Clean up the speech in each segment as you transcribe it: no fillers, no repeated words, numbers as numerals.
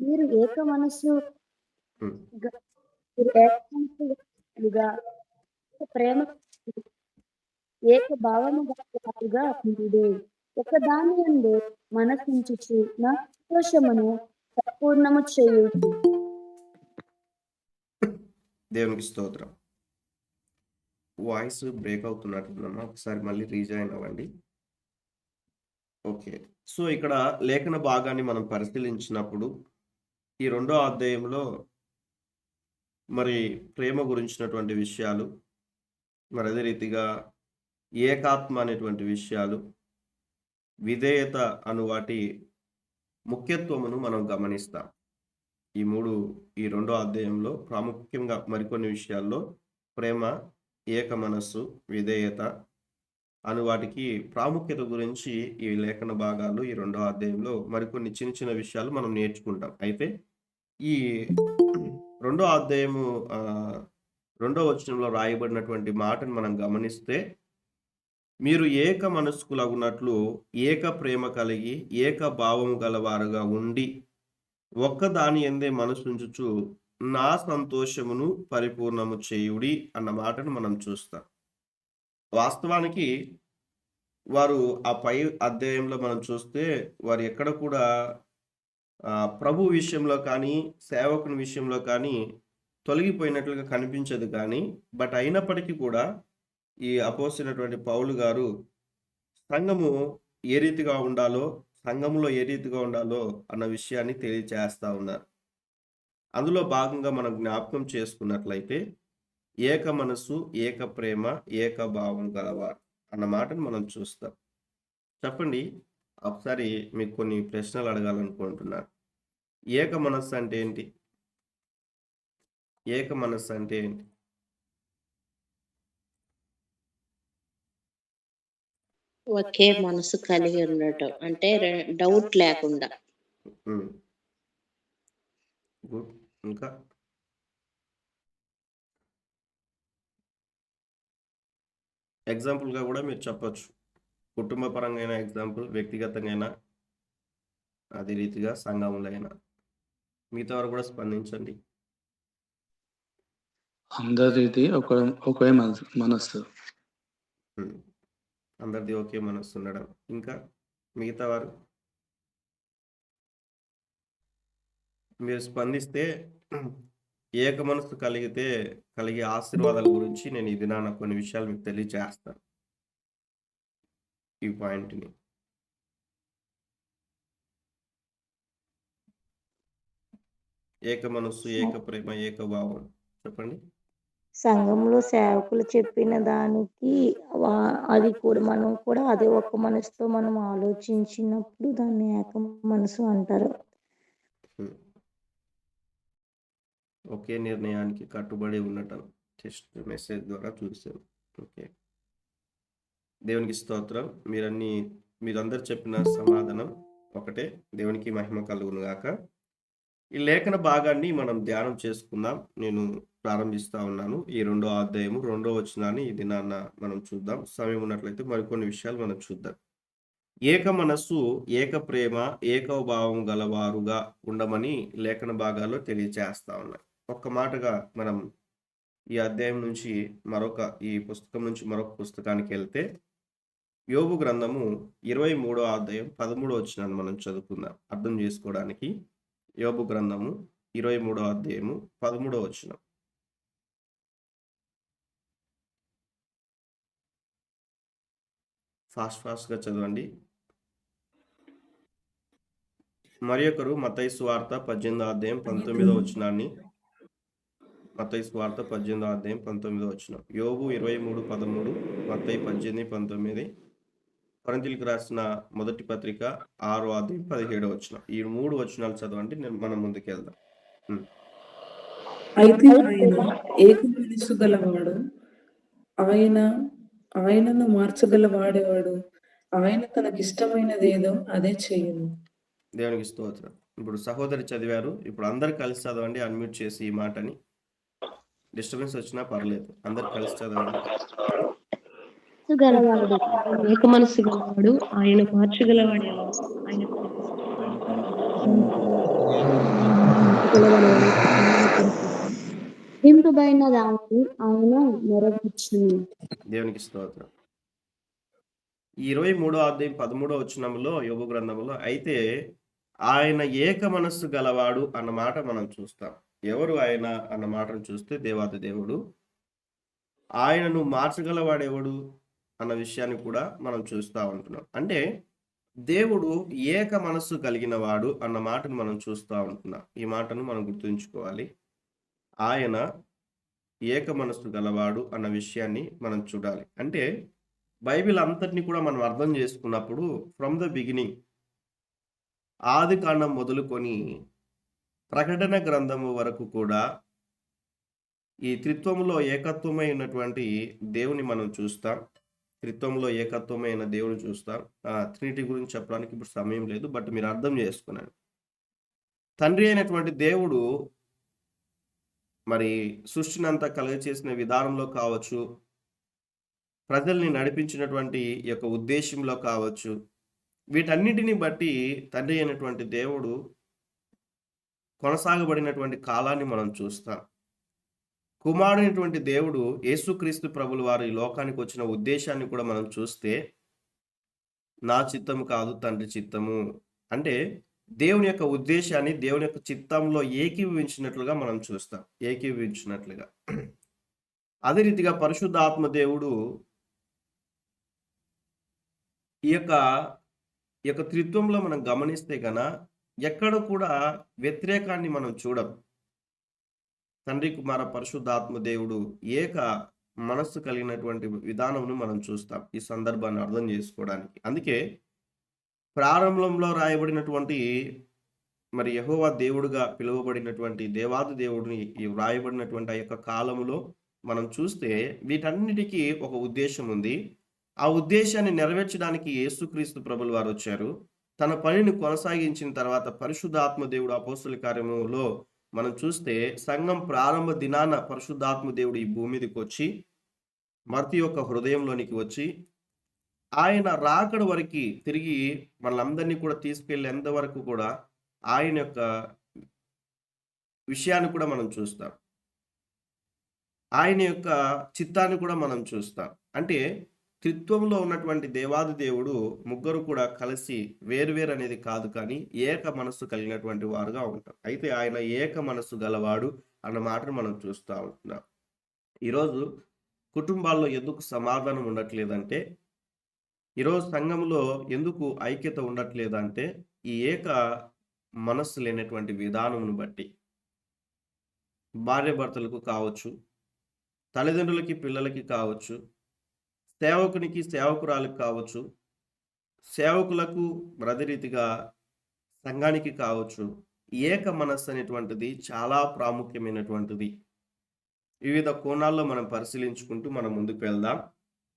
మీరు ఏక మనస్సు హ్మ్. మీరు ఏక మనస్సుగా ప్రేమ ఏక భావము గలవారుగా ఉండుడి. ఒకదాని యందు మనసుంచుచు నా సంతోషమును సంపూర్ణము చేయుడి. దేవునికి స్తోత్రం. వాయిస్ బ్రేక్ అవుతున్నట్టుందమ్మా. ఒకసారి మళ్ళీ రీజాయిన్ అవ్వండి. ఓకే. సో, ఇక్కడ లేఖన భాగాన్ని మనం పరిశీలించినప్పుడు, ఈ రెండో అధ్యాయంలో మరి ప్రేమ గురించినటువంటి విషయాలు, మరి అదే రీతిగా ఏకాత్మ అనేటువంటి విషయాలు, విధేయత అను వాటి ముఖ్యత్వమును మనం గమనిస్తాం. ఈ రెండో అధ్యాయంలో ప్రాముఖ్యంగా మరికొన్ని విషయాల్లో ప్రేమ, ఏక మనస్సు, విధేయత అను వాటికి ప్రాముఖ్యత గురించి ఈ లేఖన భాగాలు ఈ రెండో అధ్యాయంలో మరికొన్ని చిన్న చిన్న విషయాలు మనం నేర్చుకుంటాం. అయితే ఈ రెండో అధ్యాయము రెండో వచనంలో రాయబడినటువంటి మాటను మనం గమనిస్తే, మీరు ఏక మనస్కులగునట్లు ఏక ప్రేమ కలిగి ఏక భావము గలవారుగా ఉండి ఒక్కదాని యందే మనసుంచుచు నా సంతోషమును పరిపూర్ణము చేయుడి అన్న మాటను మనం చూస్తాం. వాస్తవానికి వారు ఆ పై అధ్యాయంలో మనం చూస్తే వారు ఎక్కడ కూడా ప్రభు విషయంలో కానీ, సేవకుని విషయంలో కానీ తొలగిపోయినట్లుగా కనిపించదు కానీ, బట్ అయినప్పటికీ కూడా ఈ అపోస్తలుడైనటువంటి పౌలు గారు సంఘము ఏ రీతిగా ఉండాలో, సంఘములో ఏ రీతిగా ఉండాలో అన్న విషయాన్ని తెలియచేస్తా ఉన్నారు. అందులో భాగంగా మనం జ్ఞాపకం చేసుకున్నట్లయితే, ఏక మనస్సు, ఏక ప్రేమ, ఏక భావం గలవారు అన్న మాటను మనం చూస్తాం. చెప్పండి, ఒకసారి మీకు కొన్ని ప్రశ్నలు అడగాలనుకుంటున్నాను. ఏక మనస్సు అంటే ఏంటి? ఏక మనస్సు అంటే ఏంటి? ఒకే మనసు కలిగి ఉండటం అంటే డౌట్ లేకుండా. గుడ్. ఇంకా ఎగ్జాంపుల్గా కూడా మీరు చెప్పొచ్చు. కుటుంబ పరంగా ఎగ్జాంపుల్, వ్యక్తిగతంగా అదే రీతిగా సంఘంలో అయినా మిగతా వారు కూడా స్పందించండి. అందరిది ఒకే మనస్సు. అందరిది ఒకే మనస్సు ఉండడం. ఇంకా మిగతా వారు మీరు స్పందిస్తే ఏక మనస్సు కలిగే ఆశీర్వాదాల గురించి నేను ఈ దినాన కొన్ని విషయాలు మీకు తెలియజేస్తాను. ఈ పాయింట్ని ఏక మనస్సు, ఏక ప్రేమ, ఏక భావం చెప్పండి. సంఘంలో సేవకులు చెప్పిన దానికి అది కూడా మనం కూడా అదే ఒక్క మనసుతో మనం ఆలోచించినప్పుడు దాన్ని ఏక మనసు అంటారు. ఒకే నిర్ణయానికి కట్టుబడి ఉండటం టెక్స్ట్ మెసేజ్ ద్వారా చూసాం. ఓకే, దేవునికి స్తోత్రం. మీరందరూ చెప్పిన సమాధానం ఒకటే. దేవునికి మహిమ కలుగును గాక. ఈ లేఖన భాగాన్ని మనం ధ్యానం చేసుకుందాం. నేను ప్రారంభిస్తా ఉన్నాను. ఈ రెండో అధ్యాయము రెండో వచనాన్ని ఈ దినాన్న మనం చూద్దాం. సమయం ఉన్నట్లయితే మరికొన్ని విషయాలు మనం చూద్దాం. ఏక మనస్సు, ఏక ప్రేమ, ఏకభావం గలవారుగా ఉండమని లేఖన భాగాల్లో తెలియచేస్తా ఉన్నాయి. ఒక్క మాటగా మనం ఈ అధ్యాయం నుంచి ఈ పుస్తకం నుంచి మరొక పుస్తకానికి వెళ్తే, యోబు గ్రంథము 23వ అధ్యాయం 13వ వచనాన్ని మనం చదువుకుందాం అర్థం చేసుకోవడానికి. యోబు గ్రంథము 23వ అధ్యాయము 13వ వచనం. ఫాస్ట్గా చదవండి. మరియొకరు మత్తయి సువార్త 18వ అధ్యాయం 19వ వచనాన్ని, మత్తయి సువార్త 18వ అధ్యాయం 19వ వచనం, యోబు 23:13, మత్తయి 18:19, కొరింథీయులకు రాసిన మొదటి పత్రిక 6వ అధ్యాయం 17వ వచనం. ఈ 3 వచనాలు చదవండి, మనం ముందుకెళ్దాం. అయితే ఆయన ఏక మనస్సు గలవాడు, ఆయనను మార్చగలవాడేవాడు, ఆయన తనకిష్టమైనదేదో అదే చేయను. దేవునికి స్తోత్రం. ఇప్పుడు సహోదరి చదివారు, ఇప్పుడు అందరు కలిసి చదవండి. అన్మ్యూట్ చేసి ఈ మాటని, డిస్టర్బెన్స్ వచ్చినా పర్లేదు, అందరు కలిసి చదవండి. ఏక మనస్సు గలవాడు, ఆయన మార్చగలవాడు, ఆయన గలవాడు ఆయన కనిపెట్టును. దింపబడిన దానిని ఆయన నెరవేర్చును. దేవునికి స్తోత్రం. ఈ 23వ అధ్యాయం 13వ వచనంలో యోబు గ్రంథంలో అయితే ఆయన ఏక మనస్సు గలవాడు అన్న మాట మనం చూస్తాం. ఎవరు ఆయన అన్న మాటను చూస్తే దేవాది దేవుడు. ఆయనను మార్చగలవాడెవడు అన్న విషయాన్ని కూడా మనం చూస్తూ ఉంటున్నాం. అంటే దేవుడు ఏక మనస్సు కలిగిన వాడు అన్న మాటను మనం చూస్తూ ఉంటున్నాం. ఈ మాటను మనం గుర్తుంచుకోవాలి. ఆయన ఏక మనస్సు గలవాడు అన్న విషయాన్ని మనం చూడాలి. అంటే బైబిల్ అంతటిని కూడా మనం అర్థం చేసుకున్నప్పుడు ఫ్రమ్ ద బిగినింగ్ ఆది కాండం మొదలుకొని ప్రకటన గ్రంథము వరకు కూడా ఈ త్రిత్వంలో ఏకత్వమై ఉన్నటువంటి దేవుని మనం చూస్తాం. త్రిత్వంలో ఏకత్వమైన దేవుని చూస్తాం. ట్రినిటీ గురించి చెప్పడానికి ఇప్పుడు సమయం లేదు, బట్ మీరు అర్థం చేసుకున్నాను. తండ్రి అయినటువంటి దేవుడు మరి సృష్టిని అంతా కలుగచేసిన విధానంలో కావచ్చు, ప్రజల్ని నడిపించినటువంటి యొక్క ఉద్దేశంలో కావచ్చు, వీటన్నిటిని బట్టి తండ్రి అయినటువంటి దేవుడు కొనసాగబడినటువంటి కాలాన్ని మనం చూస్తాం. కుమారుడైనటువంటి దేవుడు యేసుక్రీస్తు ప్రభులు వారు ఈ లోకానికి వచ్చిన ఉద్దేశాన్ని కూడా మనం చూస్తే నా చిత్తము కాదు తండ్రి చిత్తము అంటే దేవుని యొక్క ఉద్దేశాన్ని దేవుని యొక్క చిత్తంలో ఏకీభవించినట్లుగా మనం చూస్తాం. ఏకీభవించినట్లుగా అదే రీతిగా పరిశుద్ధాత్మ దేవుడు ఈ యొక్క త్రిత్వంలో మనం గమనిస్తే గన ఎక్కడ కూడా వ్యతిరేకాన్ని మనం చూడం. తండ్రి కుమార పరిశుద్ధాత్మ దేవుడు ఏక మనస్సు కలిగినటువంటి విధానంను మనం చూస్తాం ఈ సందర్భాన్ని అర్థం చేసుకోవడానికి. అందుకే ప్రారంభంలో రాయబడినటువంటి మరి యెహోవా దేవుడుగా పిలువబడినటువంటి దేవాది దేవుడిని వ్రాయబడినటువంటి ఆ యొక్క కాలములో మనం చూస్తే వీటన్నిటికీ ఒక ఉద్దేశం ఉంది. ఆ ఉద్దేశాన్ని నెరవేర్చడానికి యేసుక్రీస్తు ప్రభులు వారు వచ్చారు. తన పనిని కొనసాగించిన తర్వాత పరిశుద్ధాత్మ దేవుడు అపోస్తల కార్యములో మనం చూస్తే సంఘం ప్రారంభ దినాన పరిశుద్ధాత్మ దేవుడు ఈ భూమి మీదకి వచ్చి మర్తి యొక్క హృదయంలోనికి వచ్చి ఆయన రాకడ వరకు తిరిగి మనలందరినీ కూడా తీసుకెళ్లేంత వరకు కూడా ఆయన యొక్క విషయాన్ని కూడా మనం చూస్తాం. ఆయన యొక్క చిత్తాన్ని కూడా మనం చూస్తాం. అంటే త్రిత్వంలో ఉన్నటువంటి దేవాది దేవుడు ముగ్గురు కూడా కలిసి వేరువేరు అనేది కాదు, కానీ ఏక మనస్సు కలిగినటువంటి వారుగా ఉంటారు. అయితే ఆయన ఏక మనస్సు గలవాడు అన్న మాటను మనం చూస్తూ ఉంటున్నాం. ఈరోజు కుటుంబాల్లో ఎందుకు సమాధానం ఉండట్లేదంటే, ఈరోజు సంఘంలో ఎందుకు ఐక్యత ఉండట్లేదంటే ఈ ఏక మనస్సు లేనటువంటి విధానమును బట్టి భార్య భర్తలకు కావచ్చు, తల్లిదండ్రులకి పిల్లలకి కావచ్చు, సేవకునికి సేవకురాలకు కావచ్చు, సేవకులకు అదే రీతిగా సంఘానికి కావచ్చు, ఏక మనస్సు అనేటువంటిది చాలా ప్రాముఖ్యమైనటువంటిది. వివిధ కోణాల్లో మనం పరిశీలించుకుంటూ మనం ముందుకు వెళ్దాం.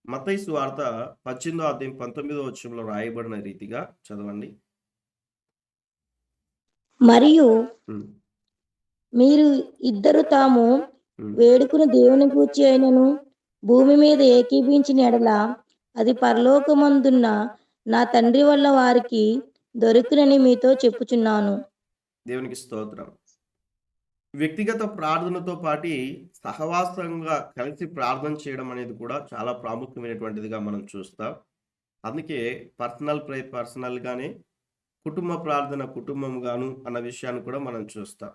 మత్తయి సువార్త 18వ అధ్యాయం 19వ వచనంలో రాయబడిన రీతిగా చదవండి. మరియు మీరు ఇద్దరు తాము వేడుకుని దేవుని గూర్చి అయినను భూమి మీద ఏకీభించిన ఎడల అది పరలోకమందున్న నా తండ్రి వల్ల వారికి దొరుకునని మీతో చెప్పుచున్నాను. దేవునికి స్తోత్రం. వ్యక్తిగత ప్రార్థనతో పాటు సహవాసంగా కలిసి ప్రార్థన చేయడం అనేది కూడా చాలా ప్రాముఖ్యమైనటువంటిదిగా మనం చూస్తాం. అందుకే పర్సనల్ ప్రేయర్ పర్సనల్గానే, కుటుంబ ప్రార్థన కుటుంబంగాను అన్న విషయాన్ని కూడా మనం చూస్తాం.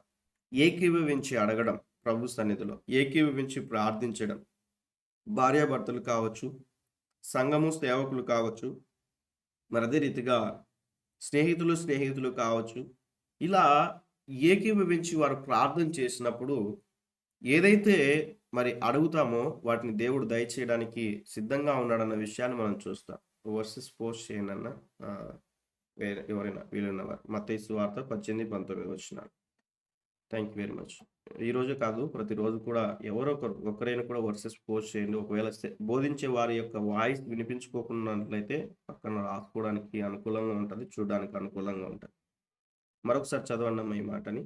ఏకీభవించి అడగడం ప్రభు సన్నిధిలో, ఏకీభవించి ప్రార్థించడం, భార్యాభర్తలు కావచ్చు, సంఘము సేవకులు కావచ్చు, మరి అదే రీతిగా స్నేహితులు కావచ్చు, ఇలా ఏకీభవించి వారు ప్రార్థన చేసినప్పుడు ఏదైతే మరి అడుగుతామో వాటిని దేవుడు దయచేయడానికి సిద్ధంగా ఉన్నాడన్న విషయాన్ని మనం చూస్తాం. వర్సెస్ పోస్ట్ చేయనన్న ఎవరైనా వీలున్నవారు మత్తయి సువార్త 18-19 వచనాలు. Thank you very much. ఈరోజు కాదు, ప్రతిరోజు కూడా ఒకరైనా కూడా వర్సెస్ పోస్ట్ చేయండి. ఒకవేళ బోధించే వారి యొక్క వాయిస్ వినిపించుకోకున్నట్లయితే పక్కన రాసుకోవడానికి అనుకూలంగా ఉంటుంది, చూడడానికి అనుకూలంగా ఉంటుంది. మరొకసారి చదవండి అమ్మ ఈ మాటని.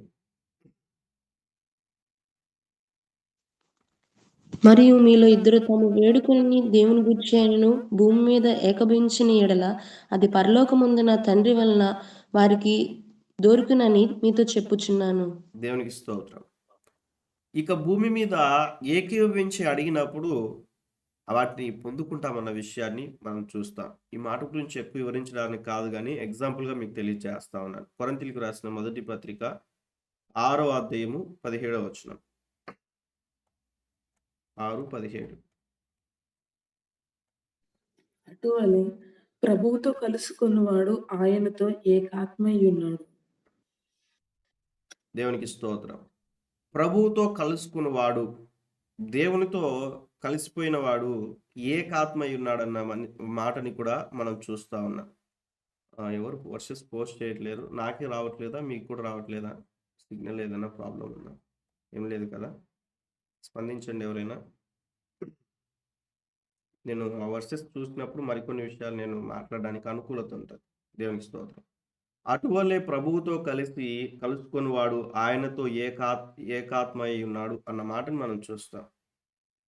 మరియు మీలో ఇద్దరు తాము వేడుకొని దేవుని గూర్చి అయినను భూమి మీద ఏకభించిన ఎడల అది పరలోకమందున తండ్రి వలన వారికి దొరుకునని మీతో చెప్పుచున్నాను. దేవునికి స్తోత్రం. ఇక భూమి మీద ఏకీభవించి అడిగినప్పుడు వాటిని పొందుకుంటామన్న విషయాన్ని మనం చూస్తాం. ఈ మాట గురించి ఎక్కువ వివరించడానికి కాదు గానీ, ఎగ్జాంపుల్‌గా మీకు తెలియజేస్తా ఉన్నాను. కొరింథీయులకు రాసిన మొదటి పత్రిక 6వ అధ్యాయము 17వ వచనం. 6:17. అటువలే ప్రభువుతో కలుసుకున్నవాడు ఆయనతో ఏకాత్మయ్యున్నాడు. దేవునికి స్తోత్రం. ప్రభువుతో కలుసుకున్నవాడు, దేవునితో కలిసిపోయిన వాడు ఏకాత్మై ఉన్నాడన్న మాటని కూడా మనం చూస్తా ఉన్నాం. ఎవరు వర్సెస్ పోస్ట్ చేయట్లేరు. నాకే రావట్లేదా? మీకు కూడా రావట్లేదా? సిగ్నల్ ఏదైనా ప్రాబ్లం ఉందా? ఏం లేదు కదా? స్పందించండి ఎవరైనా. నేను ఆ వర్సెస్ చూసినప్పుడు మరికొన్ని విషయాలు నేను మాట్లాడడానికి అనుకూలత ఉంటుంది. దేవునికి స్తోత్రం. అటువలే ప్రభువుతో కలుసుకొని వాడు ఆయనతో ఏకాత్మై ఉన్నాడు అన్న మాటని మనం చూస్తాం.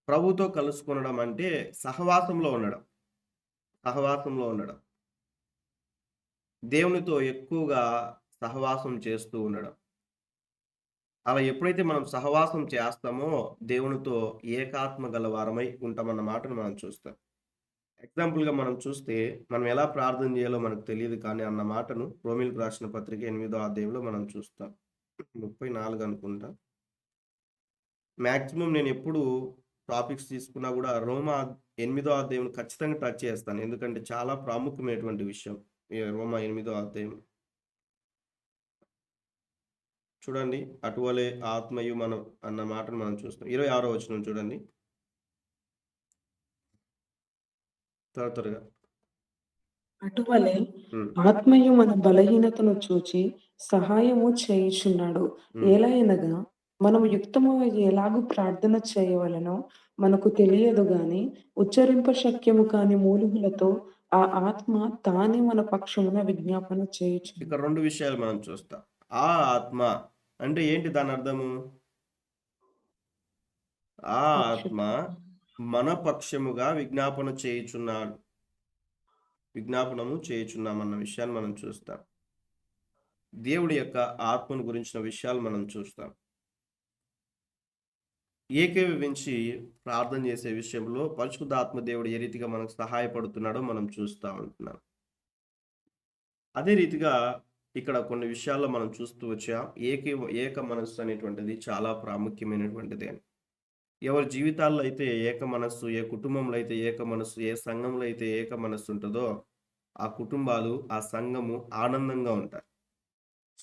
ప్రభువుతో కలుసుకొనడం అంటే సహవాసంలో ఉండడం. సహవాసంలో ఉండడం. దేవునితో ఎక్కువగా సహవాసం చేస్తూ ఉండడం. అలా ఎప్పుడైతే మనం సహవాసం చేస్తామో దేవునితో ఏకాత్మ గల వారమై ఉంటామన్న మాటను మనం చూస్తాం. ఎగ్జాంపుల్‌గా మనం చూస్తే మనం ఎలా ప్రార్థన చేయాలో మనకు తెలియదు కానీ అన్న మాటను రోమీయులకు రాసిన పత్రిక 8వ అధ్యాయంలో మనం చూస్తాం. 34 అనుకుంటా. మాక్సిమం నేను ఎప్పుడు టాపిక్స్ తీసుకున్నా కూడా రోమా 8వ అధ్యాయం ఖచ్చితంగా టచ్ చేస్తాను. ఎందుకంటే చాలా ప్రాముఖ్యమైనటువంటి విషయం. ఈ రోమా 8వ అధ్యాయం. చూడండి, అటువలే ఆత్మయు మనం అన్న మాటను మనం చూస్తాం. 26వ వచనం చూడండి. త్వరగా. అటువలే ఉమ్, ఆత్మయు మన బలహీనతను చూచి సహాయము చేయుచున్నాడు. ఉమ్. ఎలయనగా మనము యుక్తము ఎలాగూ ప్రార్థన చేయవలెనో మనకు తెలియదు గాని ఉచ్చరింప శక్యము కాని మూలుగులతో ఆ ఆత్మ తానే మన పక్షమున విజ్ఞాపన చేయుచు. ఇక 2 విషయాలు మనం చూస్తాం. ఆ ఆత్మ అంటే ఏంటి దాని అర్థము? ఆ ఆత్మ మన పక్షముగా విజ్ఞాపనము చేయుచున్నామన్న విషయాన్ని మనం చూస్తాం. దేవుడి యొక్క ఆత్మను గురించిన విషయాలు మనం చూస్తాం. ఏకీభవించి ప్రార్థన చేసే విషయంలో పరిశుద్ధాత్మ దేవుడు ఏ రీతిగా మనకు సహాయపడుతున్నాడో మనం చూస్తూ ఉంటున్నాం. అదే రీతిగా ఇక్కడ కొన్ని విషయాల్లో మనం చూస్తూ వచ్చాం. ఏక మనస్సు అనేటువంటిది చాలా ప్రాముఖ్యమైనటువంటిది అని. ఎవరి జీవితాల్లో అయితే ఏక మనస్సు, ఏ కుటుంబంలో అయితే ఏక మనస్సు, ఏ సంఘంలో అయితే ఏక మనస్సు ఉంటుందో ఆ కుటుంబాలు, ఆ సంఘము ఆనందంగా ఉంటారు,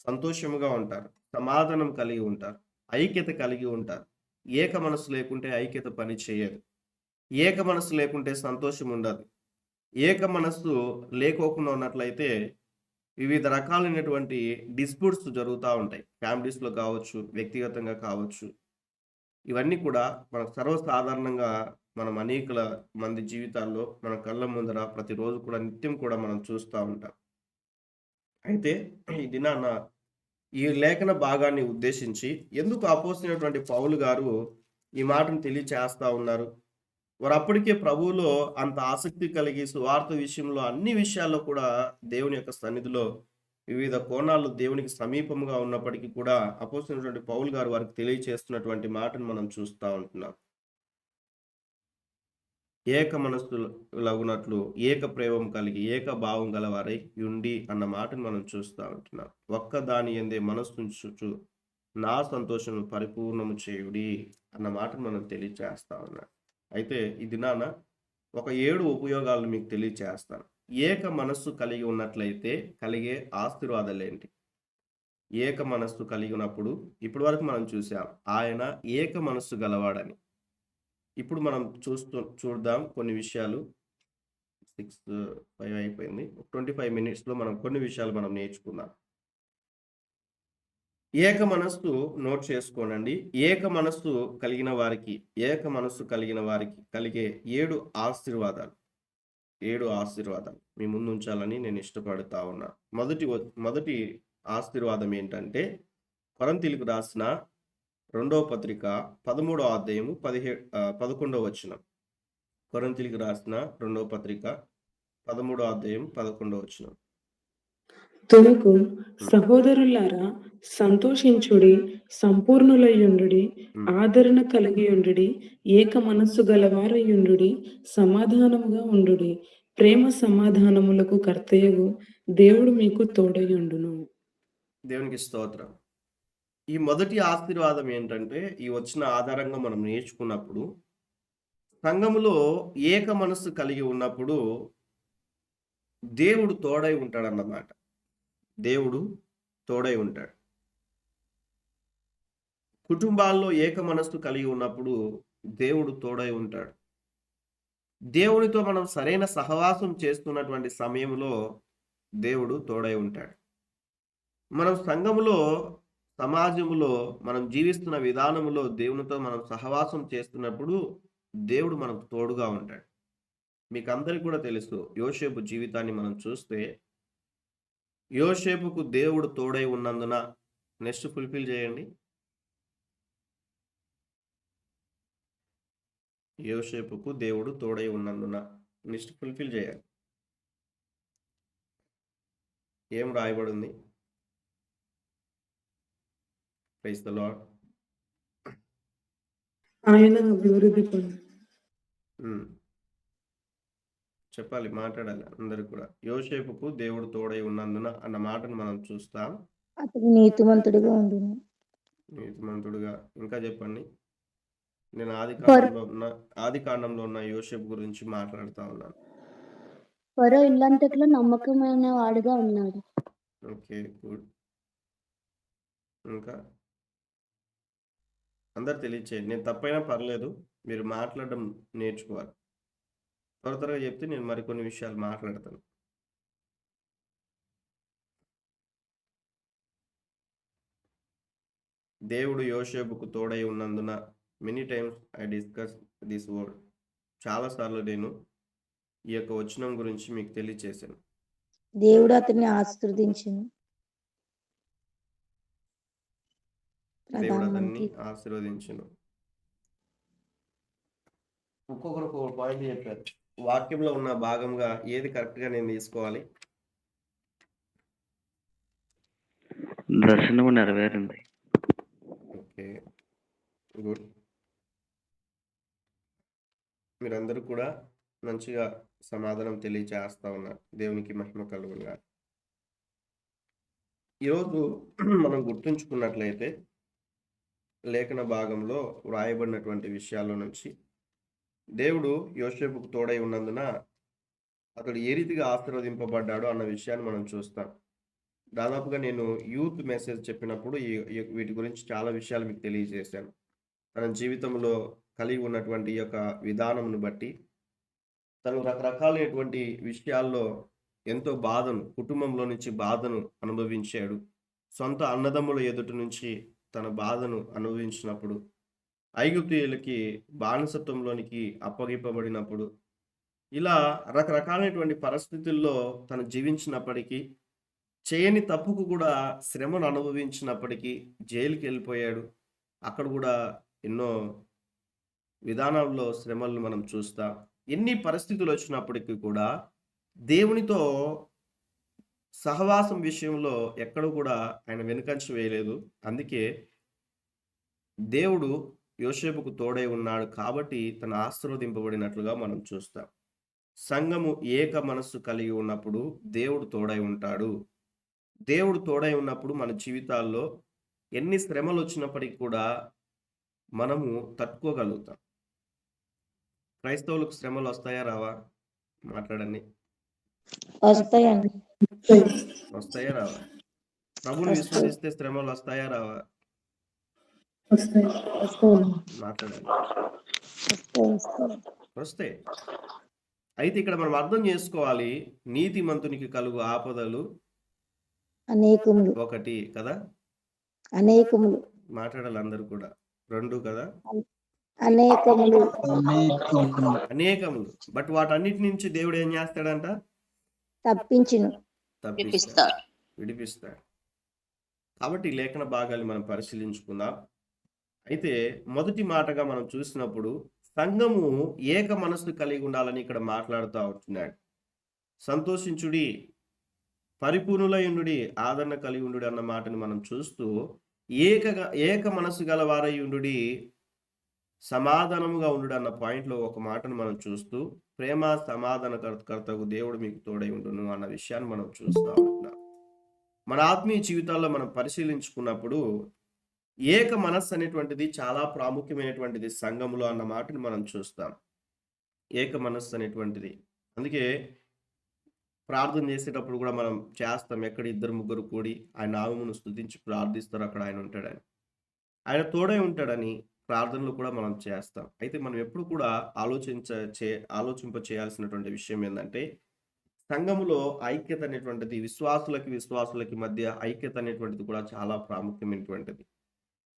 సంతోషముగా ఉంటారు, సమాధానం కలిగి ఉంటారు, ఐక్యత కలిగి ఉంటారు. ఏక మనస్సు లేకుంటే ఐక్యత పని చేయదు. ఏక మనస్సు లేకుంటే సంతోషం ఉండదు. ఏక మనస్సు లేకోకుండా ఉన్నట్లయితే వివిధ రకాలైనటువంటి డిస్ప్యూట్స్ జరుగుతూ ఉంటాయి. ఫ్యామిలీస్లో కావచ్చు, వ్యక్తిగతంగా కావచ్చు. ఇవన్నీ కూడా మనకు సర్వసాధారణంగా మనం అనేకల మంది జీవితాల్లో మన కళ్ళ ముందర ప్రతిరోజు కూడా నిత్యం కూడా మనం చూస్తూ ఉంటాం. అయితే ఈ దినాన ఈ లేఖన భాగాన్ని ఉద్దేశించి ఎందుకు అపోస్తలుడైనటువంటి పౌలు గారు ఈ మాటను తెలియచేస్తా ఉన్నారు? వారు అప్పటికే ప్రభువులో అంత ఆసక్తి కలిగి సువార్త విషయంలో అన్ని విషయాల్లో కూడా దేవుని యొక్క సన్నిధిలో వివిధ కోణాల్లో దేవునికి సమీపంగా ఉన్నప్పటికీ కూడా అపోస్తలుడైనటువంటి పౌలు గారు వారికి తెలియచేస్తున్నటువంటి మాటను మనం చూస్తూ ఉంటున్నాం. ఏక మనస్సులగునట్లు ఏక ప్రేమం కలిగి ఏక భావం గలవారై ఉండి అన్న మాటను మనం చూస్తూ ఉంటున్నాం. ఒక్క దాని యందే మనస్సుంచుచు నా సంతోషం పరిపూర్ణము చేయుడి అన్న మాటను మనం తెలియచేస్తా ఉన్నాం. అయితే ఈ దినాన ఒక 7 ఉపయోగాలను మీకు తెలియచేస్తాను. ఏక మనస్సు కలిగి ఉన్నట్లయితే కలిగే ఆశీర్వాదాలు ఏంటి? ఏక మనస్సు కలిగినప్పుడు ఇప్పటి వరకు మనం చూసాం ఆయన ఏక మనస్సు గలవాడని. ఇప్పుడు మనం చూద్దాం కొన్ని విషయాలు. 6:05 అయిపోయింది. 25 మినిట్స్లో మనం కొన్ని విషయాలు మనం నేర్చుకుందాం. ఏక మనస్సు నోట్ చేసుకోనండి. ఏక మనస్సు కలిగిన వారికి కలిగే 7 ఆశీర్వాదాలు. 7 ఆశీర్వాదాలు మీ ముందు ఉంచాలని నేను ఇష్టపడతా ఉన్నా. మొదటి ఆశీర్వాదం ఏంటంటే కొరింథీయులకు రాసిన 2వ పత్రిక 13వ అధ్యాయము 11వ వచనం. కొరింథీయులకు రాసిన 2వ పత్రిక 13వ అధ్యాయం 11వ వచనం. తుదకు సహోదరులారా, సంతోషించుడి, సంపూర్ణులయ్యుండుడి, ఆదరణ కలిగియుండుడి, ఏక మనస్సు గలవారయ్యుండుడి, సమాధానముగా ఉండుడి. ప్రేమ సమాధానములకు కర్తయగు దేవుడు మీకు తోడయుండును. దేవునికి స్తోత్రం. ఈ మొదటి ఆశీర్వాదం ఏంటంటే, ఈ వచ్చిన ఆధారంగా మనం నేర్చుకున్నప్పుడు, సంఘములో ఏక మనస్సు కలిగి ఉన్నప్పుడు దేవుడు తోడై ఉంటాడన్నమాట. దేవుడు తోడై ఉంటాడు. కుటుంబాల్లో ఏక మనస్సు కలిగి ఉన్నప్పుడు దేవుడు తోడై ఉంటాడు. దేవునితో మనం సరైన సహవాసం చేస్తున్నటువంటి సమయంలో దేవుడు తోడై ఉంటాడు. మనం సంఘములో, సమాజములో మనం జీవిస్తున్న విధానములో దేవునితో మనం సహవాసం చేస్తున్నప్పుడు దేవుడు మనకు తోడుగా ఉంటాడు. మీకు అందరికీ కూడా తెలుసు, యోసేపు జీవితాన్ని మనం చూస్తే యోసేపుకు దేవుడు తోడై ఉన్నందున, నెక్స్ట్ ఫుల్ఫిల్ చేయండి. యోసేపుకు దేవుడు తోడై ఉన్నందున, నెక్స్ట్ ఫుల్ఫిల్ చేయాలి. ఏం రాయబడి ఉంది? Praise the lord. ఆయన అభివృద్ధి పొందాడు. చెప్పాలి, మాట్లాడాలి అందరూ కూడా. యోసేపుకు దేవుడు తోడై ఉన్నందున అన్న మాటను మనం చూస్తాం. అతడు నీతిమంతుడిగా ఉండును. నీతిమంతుడుగా. ఇంకా చెప్పండి. నేను ఆది కాండంలో ఉన్న యోసేపు గురించి మాట్లాడుతా ఉన్నాను. ఫరో ఇల్లంతట్లో నమ్మకమైన వాడుగా ఉన్నాడు. Okay, good. ఇంకా అందరు తెలియచేయండి. నేను తప్పైనా పర్లేదు, మీరు మాట్లాడడం నేర్చుకోవాలి. త్వరగా చెప్తే నేను మరికొన్ని విషయాలు మాట్లాడతాను. దేవుడు యోసేపుకు తోడై ఉన్నందున, many times I discuss this word. చాలాసార్లు నేను ఈ యొక్క వచనం గురించి మీకు తెలియచేశాను. దేవుడు అతన్ని ఆశీర్వదించును. దేవుడు అతన్ని ఆశీర్వదించును. ఒక్కొక్కరు ఒక పాయింట్ చెప్పారు. వాక్యంలో ఉన్న భాగంగా ఏది కరెక్ట్గా నేను తీసుకోవాలి? దర్శనము నెరవేరింది. Okay, good. మీరందరూ కూడా మంచిగా సమాధానం తెలియచేస్తా ఉన్నారు. దేవునికి మహిమ కలుగునుగా. ఈరోజు మనం గుర్తుంచుకున్నట్లయితే లేఖన భాగంలో వ్రాయబడినటువంటి విషయాల్లో నుంచి దేవుడు యోసేపుకు తోడై ఉన్నందున అతడు ఏ రీతిగా ఆశీర్వదింపబడ్డాడు అన్న విషయాన్ని మనం చూస్తాం. దాదాపుగా నేను యూత్ మెసేజ్ చెప్పినప్పుడు వీటి గురించి చాలా విషయాలు మీకు తెలియజేశాను. తన జీవితంలో కలిగి ఉన్నటువంటి ఈ యొక్క విధానమును బట్టి తను రకరకాలైనటువంటి విషయాల్లో ఎంతో బాధను, కుటుంబంలో నుంచి బాధను అనుభవించాడు. సొంత అన్నదమ్ముల ఎదుటి నుంచి తన బాధను అనుభవించినప్పుడు, ఐగుప్తీయులకి బానిసత్వంలోనికి అప్పగింపబడినప్పుడు, ఇలా రకరకాలైనటువంటి పరిస్థితుల్లో తను జీవించినప్పటికీ, చేయని తప్పుకు కూడా శ్రమను అనుభవించినప్పటికీ జైలుకి వెళ్ళిపోయాడు. అక్కడ కూడా ఎన్నో విధానాల్లో శ్రమలను మనం చూస్తాం. ఎన్ని పరిస్థితులు వచ్చినప్పటికీ కూడా దేవునితో సహవాసం విషయంలో ఎక్కడ కూడా ఆయన వెనుకంచ వేయలేదు. అందుకే దేవుడు యోసేపుకు తోడై ఉన్నాడు కాబట్టి తను ఆశీర్వదింపబడినట్లుగా మనం చూస్తాం. సంఘము ఏక మనస్సు కలిగి ఉన్నప్పుడు దేవుడు తోడై ఉంటాడు. దేవుడు తోడై ఉన్నప్పుడు మన జీవితాల్లో ఎన్ని శ్రమలు వచ్చినప్పటికీ కూడా మనము తట్టుకోగలుగుతాం. క్రైస్తవులకు శ్రమలు వస్తాయా రావా? మాట్లాడండి. వస్తాయండి. వస్తాయా రావా? ప్రభుని విశ్వసిస్తే శ్రమలు వస్తాయా రావా? మాట్లాడండి. వస్తాయి. అయితే ఇక్కడ మనం అర్థం చేసుకోవాలి, నీతిమంతునికి కలుగు ఆపదలు అనేకములు. ఒకటి కదా, అనేకములు. మాట్లాడాలి అందరూ కూడా. రెండు కదా, అనేకములు. అనేకములు. బట్ వాటన్నిటి నుంచి దేవుడు ఏం చేస్తాడంట? తప్పించును, విడిపిస్తాడు. కాబట్టి లేఖన భాగాన్ని మనం పరిశీలించుకుందాం. అయితే మొదటి మాటగా మనం చూసినప్పుడు సంఘము ఏక మనస్సు కలిగి ఉండాలని ఇక్కడ మాట్లాడుతూ ఉంటున్నాడు. సంతోషించుడి, పరిపూర్ణులయుండుడి, ఆదరణ కలిగి ఉండుడి అన్న మాటని మనం చూస్తూ ఏక మనసు గలవారయుండుడి, సమాధానముగా ఉండుడి అన్న పాయింట్లో ఒక మాటను మనం చూస్తూ ప్రేమ సమాధాన కర్తకు దేవుడు మీకు తోడై ఉండును అన్న విషయాన్ని మనం చూస్తా ఉంటున్నాం. మన ఆత్మీయ జీవితాల్లో మనం పరిశీలించుకున్నప్పుడు ఏక మనస్సు అనేటువంటిది చాలా ప్రాముఖ్యమైనటువంటిది సంఘములో అన్న మాటని మనం చూస్తాం. ఏక మనస్సు అనేటువంటిది, అందుకే ప్రార్థన చేసేటప్పుడు కూడా మనం చేస్తాం, ఎక్కడ ఇద్దరు ముగ్గురు కూడి ఆయన నామమును స్తుతించి ప్రార్థిస్తారు అక్కడ ఆయన ఉంటాడని, ఆయన తోడై ఉంటాడని ప్రార్థనలు కూడా మనం చేస్తాం. అయితే మనం ఎప్పుడు కూడా ఆలోచింప చేయాల్సినటువంటి విషయం ఏంటంటే, సంఘములో ఐక్యత అనేటువంటిది విశ్వాసులకి మధ్య ఐక్యత అనేటువంటిది కూడా చాలా ప్రాముఖ్యమైనటువంటిది.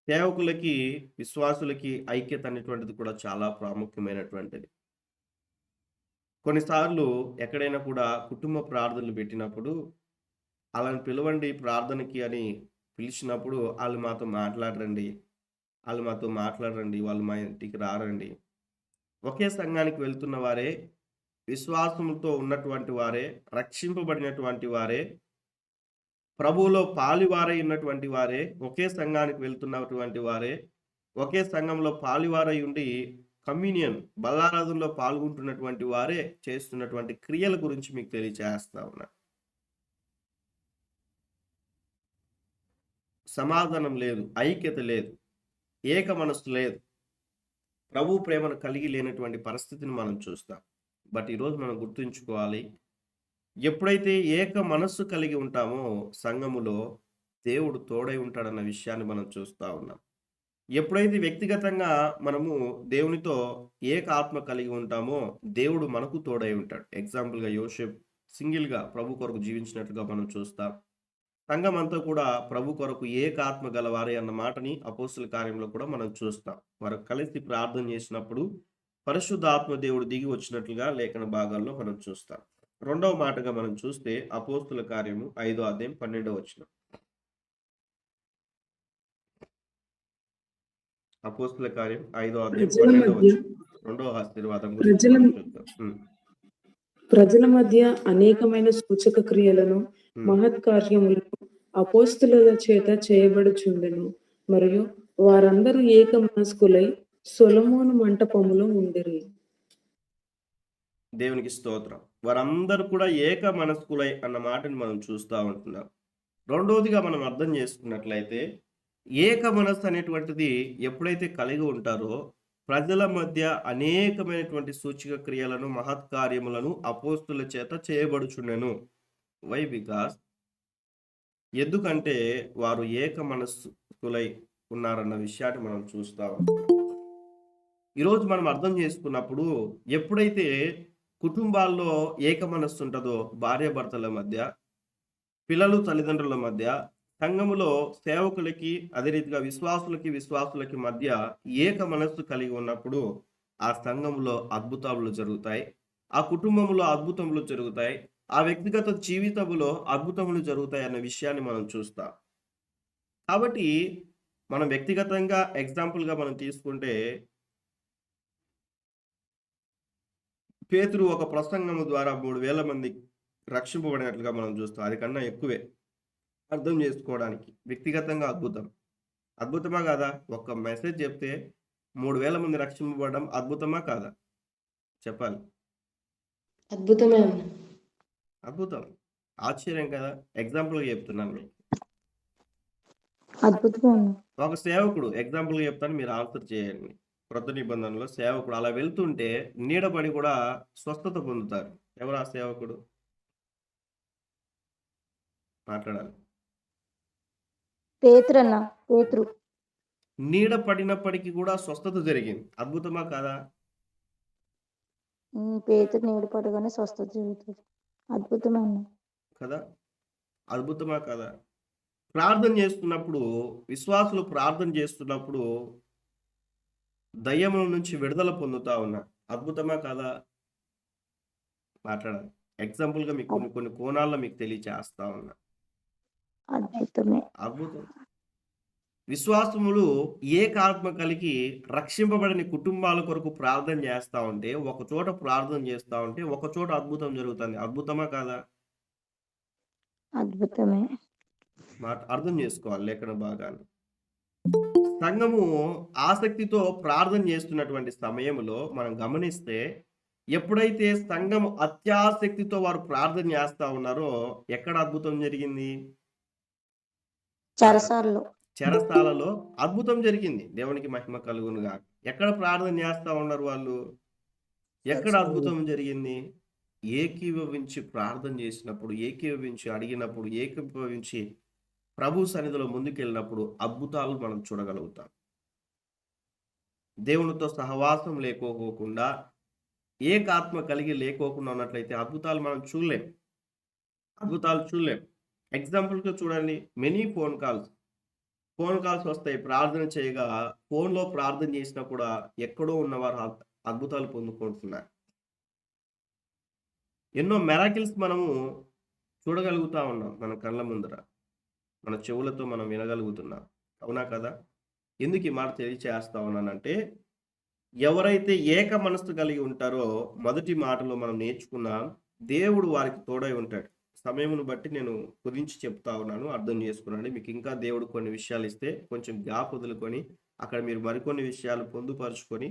సేవకులకి విశ్వాసులకి ఐక్యత అనేటువంటిది కూడా చాలా ప్రాముఖ్యమైనటువంటిది. కొన్నిసార్లు ఎక్కడైనా కూడా కుటుంబ ప్రార్థనలు పెట్టినప్పుడు వాళ్ళని పిలవండి ప్రార్థనకి అని పిలిచినప్పుడు వాళ్ళు మాతో మాట్లాడరండి, వాళ్ళు మా ఇంటికి రారండి. ఒకే సంఘానికి వెళ్తున్న వారే, విశ్వాసంతో ఉన్నటువంటి వారే, రక్షింపబడినటువంటి వారే, ప్రభువులో పాలివారై ఉన్నటువంటి వారే, ఒకే సంఘానికి వెళ్తున్నటువంటి వారే, ఒకే సంఘంలో పాలివారై ఉండి కమ్యూనియన్ బల్లారాధనలో పాల్గొంటున్నటువంటి వారే చేస్తున్నటువంటి క్రియల గురించి మీకు తెలియజేస్తా ఉన్నా. సమాధానం లేదు, ఐక్యత లేదు, ఏక మనస్సు లేదు, ప్రభు ప్రేమను కలిగి లేనటువంటి పరిస్థితిని మనం చూస్తాం. బట్ ఈరోజు మనం గుర్తుంచుకోవాలి, ఎప్పుడైతే ఏక మనస్సు కలిగి ఉంటామో సంఘములో దేవుడు తోడై ఉంటాడన్న విషయాన్ని మనం చూస్తా ఉన్నాం. ఎప్పుడైతే వ్యక్తిగతంగా మనము దేవునితో ఏక ఆత్మ కలిగి ఉంటామో దేవుడు మనకు తోడై ఉంటాడు. ఎగ్జాంపుల్గా యోసేపు సింగిల్గా ప్రభు కొరకు జీవించినట్టుగా మనం చూస్తాం. సంఘం అంతా కూడా ప్రభు కొరకు ఏక ఆత్మ గలవారే అన్న మాటని అపోస్తుల కార్యంలో కూడా మనం చూస్తాం. వారు కలిసి ప్రార్థన చేసినప్పుడు పరిశుద్ధ ఆత్మ దేవుడు దిగి వచ్చినట్లుగా లేఖన భాగాల్లో మనం చూస్తాం. రెండవ మాటగా మనం చూస్తే అపోస్తుల కార్యము 5వ అధ్యాయం 12వ వచనం. అపోస్తుల కార్యం 5వ అధ్యాయం 12వ వచనం. రెండవ ఆశీర్వాదం గురించి మనం చూద్దాం. ప్రజల మధ్య అనేకమైన సూచక క్రియలను మహత్కార్యములను అపోస్తుల చేత చేయబడుచుండెను. మరియు వారందరూ ఏక మనస్కులై సొలొమోను మంటపములో ఉండిరి. దేవునికి స్తోత్రం. వారందరూ కూడా ఏక మనస్కులై అన్న మాటని మనం చూస్తూ ఉంటున్నాం. రెండవదిగా మనం అర్థం చేసుకున్నట్లయితే ఏక మనస్సు అనేటువంటిది ఎప్పుడైతే కలిగి ఉంటారో ప్రజల మధ్య అనేకమైనటువంటి సూచక క్రియలను మహత్కార్యములను అపోస్తుల చేత చేయబడుచుండెను. వై? బికాస్ ఎందుకంటే వారు ఏక మనస్కులై ఉన్నారన్న విషయాన్ని మనం చూస్తా ఉంటాం. ఈరోజు మనం అర్థం చేసుకున్నప్పుడు ఎప్పుడైతే కుటుంబాల్లో ఏక మనస్సు ఉంటుందో, భార్యాభర్తల మధ్య, పిల్లలు తల్లిదండ్రుల మధ్య, సంఘములో సేవకులకి అదే రీతిగా విశ్వాసులకి మధ్య ఏక మనస్సు కలిగి ఉన్నప్పుడు ఆ సంఘములో అద్భుతాలు జరుగుతాయి, ఆ కుటుంబంలో అద్భుతములు జరుగుతాయి, ఆ వ్యక్తిగత జీవితంలో అద్భుతములు జరుగుతాయి అన్న విషయాన్ని మనం చూస్తాం. కాబట్టి మనం వ్యక్తిగతంగా ఎగ్జాంపుల్గా మనం తీసుకుంటే పేతురు ఒక ప్రసంగము ద్వారా 3,000 మంది రక్షింపబడినట్లుగా మనం చూస్తాం. అది కన్నా ఎక్కువే అర్థం చేసుకోవడానికి. వ్యక్తిగతంగా అద్భుతమా కాదా? ఒక మెసేజ్ చెప్తే 3,000 మంది రక్షింపబడడం అద్భుతమా కాదా? చెప్పాలి. అద్భుతమే. అద్భుతం, ఆశ్చర్యం కదా. ఎగ్జాంపుల్గా చెప్తున్నాను మీకు. అద్భుతంగా ఉంది. ఒక సేవకుడు ఎగ్జాంపుల్గా చెప్తాను, మీరు ఆన్సర్ చేయండి. క్రొత్త నిబంధనలో సేవకుడు అలా వెళ్తుంటే నీడబడి కూడా స్వస్థత పొందుతారు. ఎవరు ఆ సేవకుడు? మాట్లాడాలి. పేతురు. నీడ పడినప్పటికీ కూడా స్వస్థత జరిగింది. అద్భుతమా కాదా? పేతురు నీడ పడగానే స్వస్థత జరుగుతుంది. అద్భుతమే కదా. అద్భుతమా కాదా? ప్రార్థన చేస్తున్నప్పుడు, విశ్వాసులు ప్రార్థన చేస్తున్నప్పుడు దయ్యముల నుంచి విడుదల పొందుతా ఉన్నారు. అద్భుతమా కాదా? మాట్లాడాలి. ఎగ్జాంపుల్గా మీకు కొన్ని కోణాల్లో మీకు తెలియచేస్తా ఉన్నా. అద్భుతం. విశ్వాసములు ఏకాత్మ కలిగి రక్షింపబడిన కుటుంబాల కొరకు ప్రార్థన చేస్తా ఉంటే, ఒక చోట ప్రార్థన చేస్తా ఉంటే ఒక చోట అద్భుతం జరుగుతుంది. అద్భుతమా కాదా? అద్భుతమే. అర్థం చేసుకోవాలి లేఖన భాగాన్ని. సంఘము ఆసక్తితో ప్రార్థన చేస్తున్నటువంటి సమయంలో మనం గమనిస్తే, ఎప్పుడైతే సంఘం అత్యాసక్తితో వారు ప్రార్థన చేస్తా ఉన్నారో ఎక్కడ అద్భుతం జరిగింది? చెరసాల్లో. చెరసాలలో అద్భుతం జరిగింది. దేవునికి మహిమ కలుగును గాక. ఎక్కడ ప్రార్థన చేస్తా ఉన్నారు వాళ్ళు? ఎక్కడ అద్భుతం జరిగింది? ఏకీభవించి ప్రార్థన చేసినప్పుడు, ఏకీభవించి అడిగినప్పుడు, ఏకీభవించి ప్రభు సన్నిధిలో ముందుకెళ్ళినప్పుడు అద్భుతాలు మనం చూడగలుగుతాం. దేవునితో సహవాసం లేకోకుండా, ఏకాత్మ కలిగి లేకోకుండా ఉన్నట్లయితే అద్భుతాలు మనం చూడలేం. ఎగ్జాంపుల్‌గా చూడండి, మెనీ ఫోన్ కాల్స్ వస్తాయి. ప్రార్థన చేయగా ఫోన్‌లో ప్రార్థన చేసినా కూడా ఎక్కడో ఉన్నవారు అద్భుతాలు పొందుకుంటున్నారు. ఎన్నో మిరాకిల్స్ మనము చూడగలుగుతా ఉన్నాం మన కళ్ళ ముందర. మన చెవులతో మనం వినగలుగుతున్నాం. అవునా కదా? ఎందుకు ఈ మాట తెలియచేస్తా ఉన్నానంటే, ఎవరైతే ఏక మనస్సు కలిగి ఉంటారో మొదటి మాటలో మనం నేర్చుకున్నాం, దేవుడు వారికి తోడై ఉంటాడు. సమయమును బట్టి నేను కుదించి చెప్తా ఉన్నాను, అర్థం చేసుకున్నాను. మీకు ఇంకా దేవుడు కొన్ని విషయాలు ఇస్తే కొంచెం గ్యాప్ వదులుకొని అక్కడ మీరు మరికొన్ని విషయాలు పొందుపరుచుకొని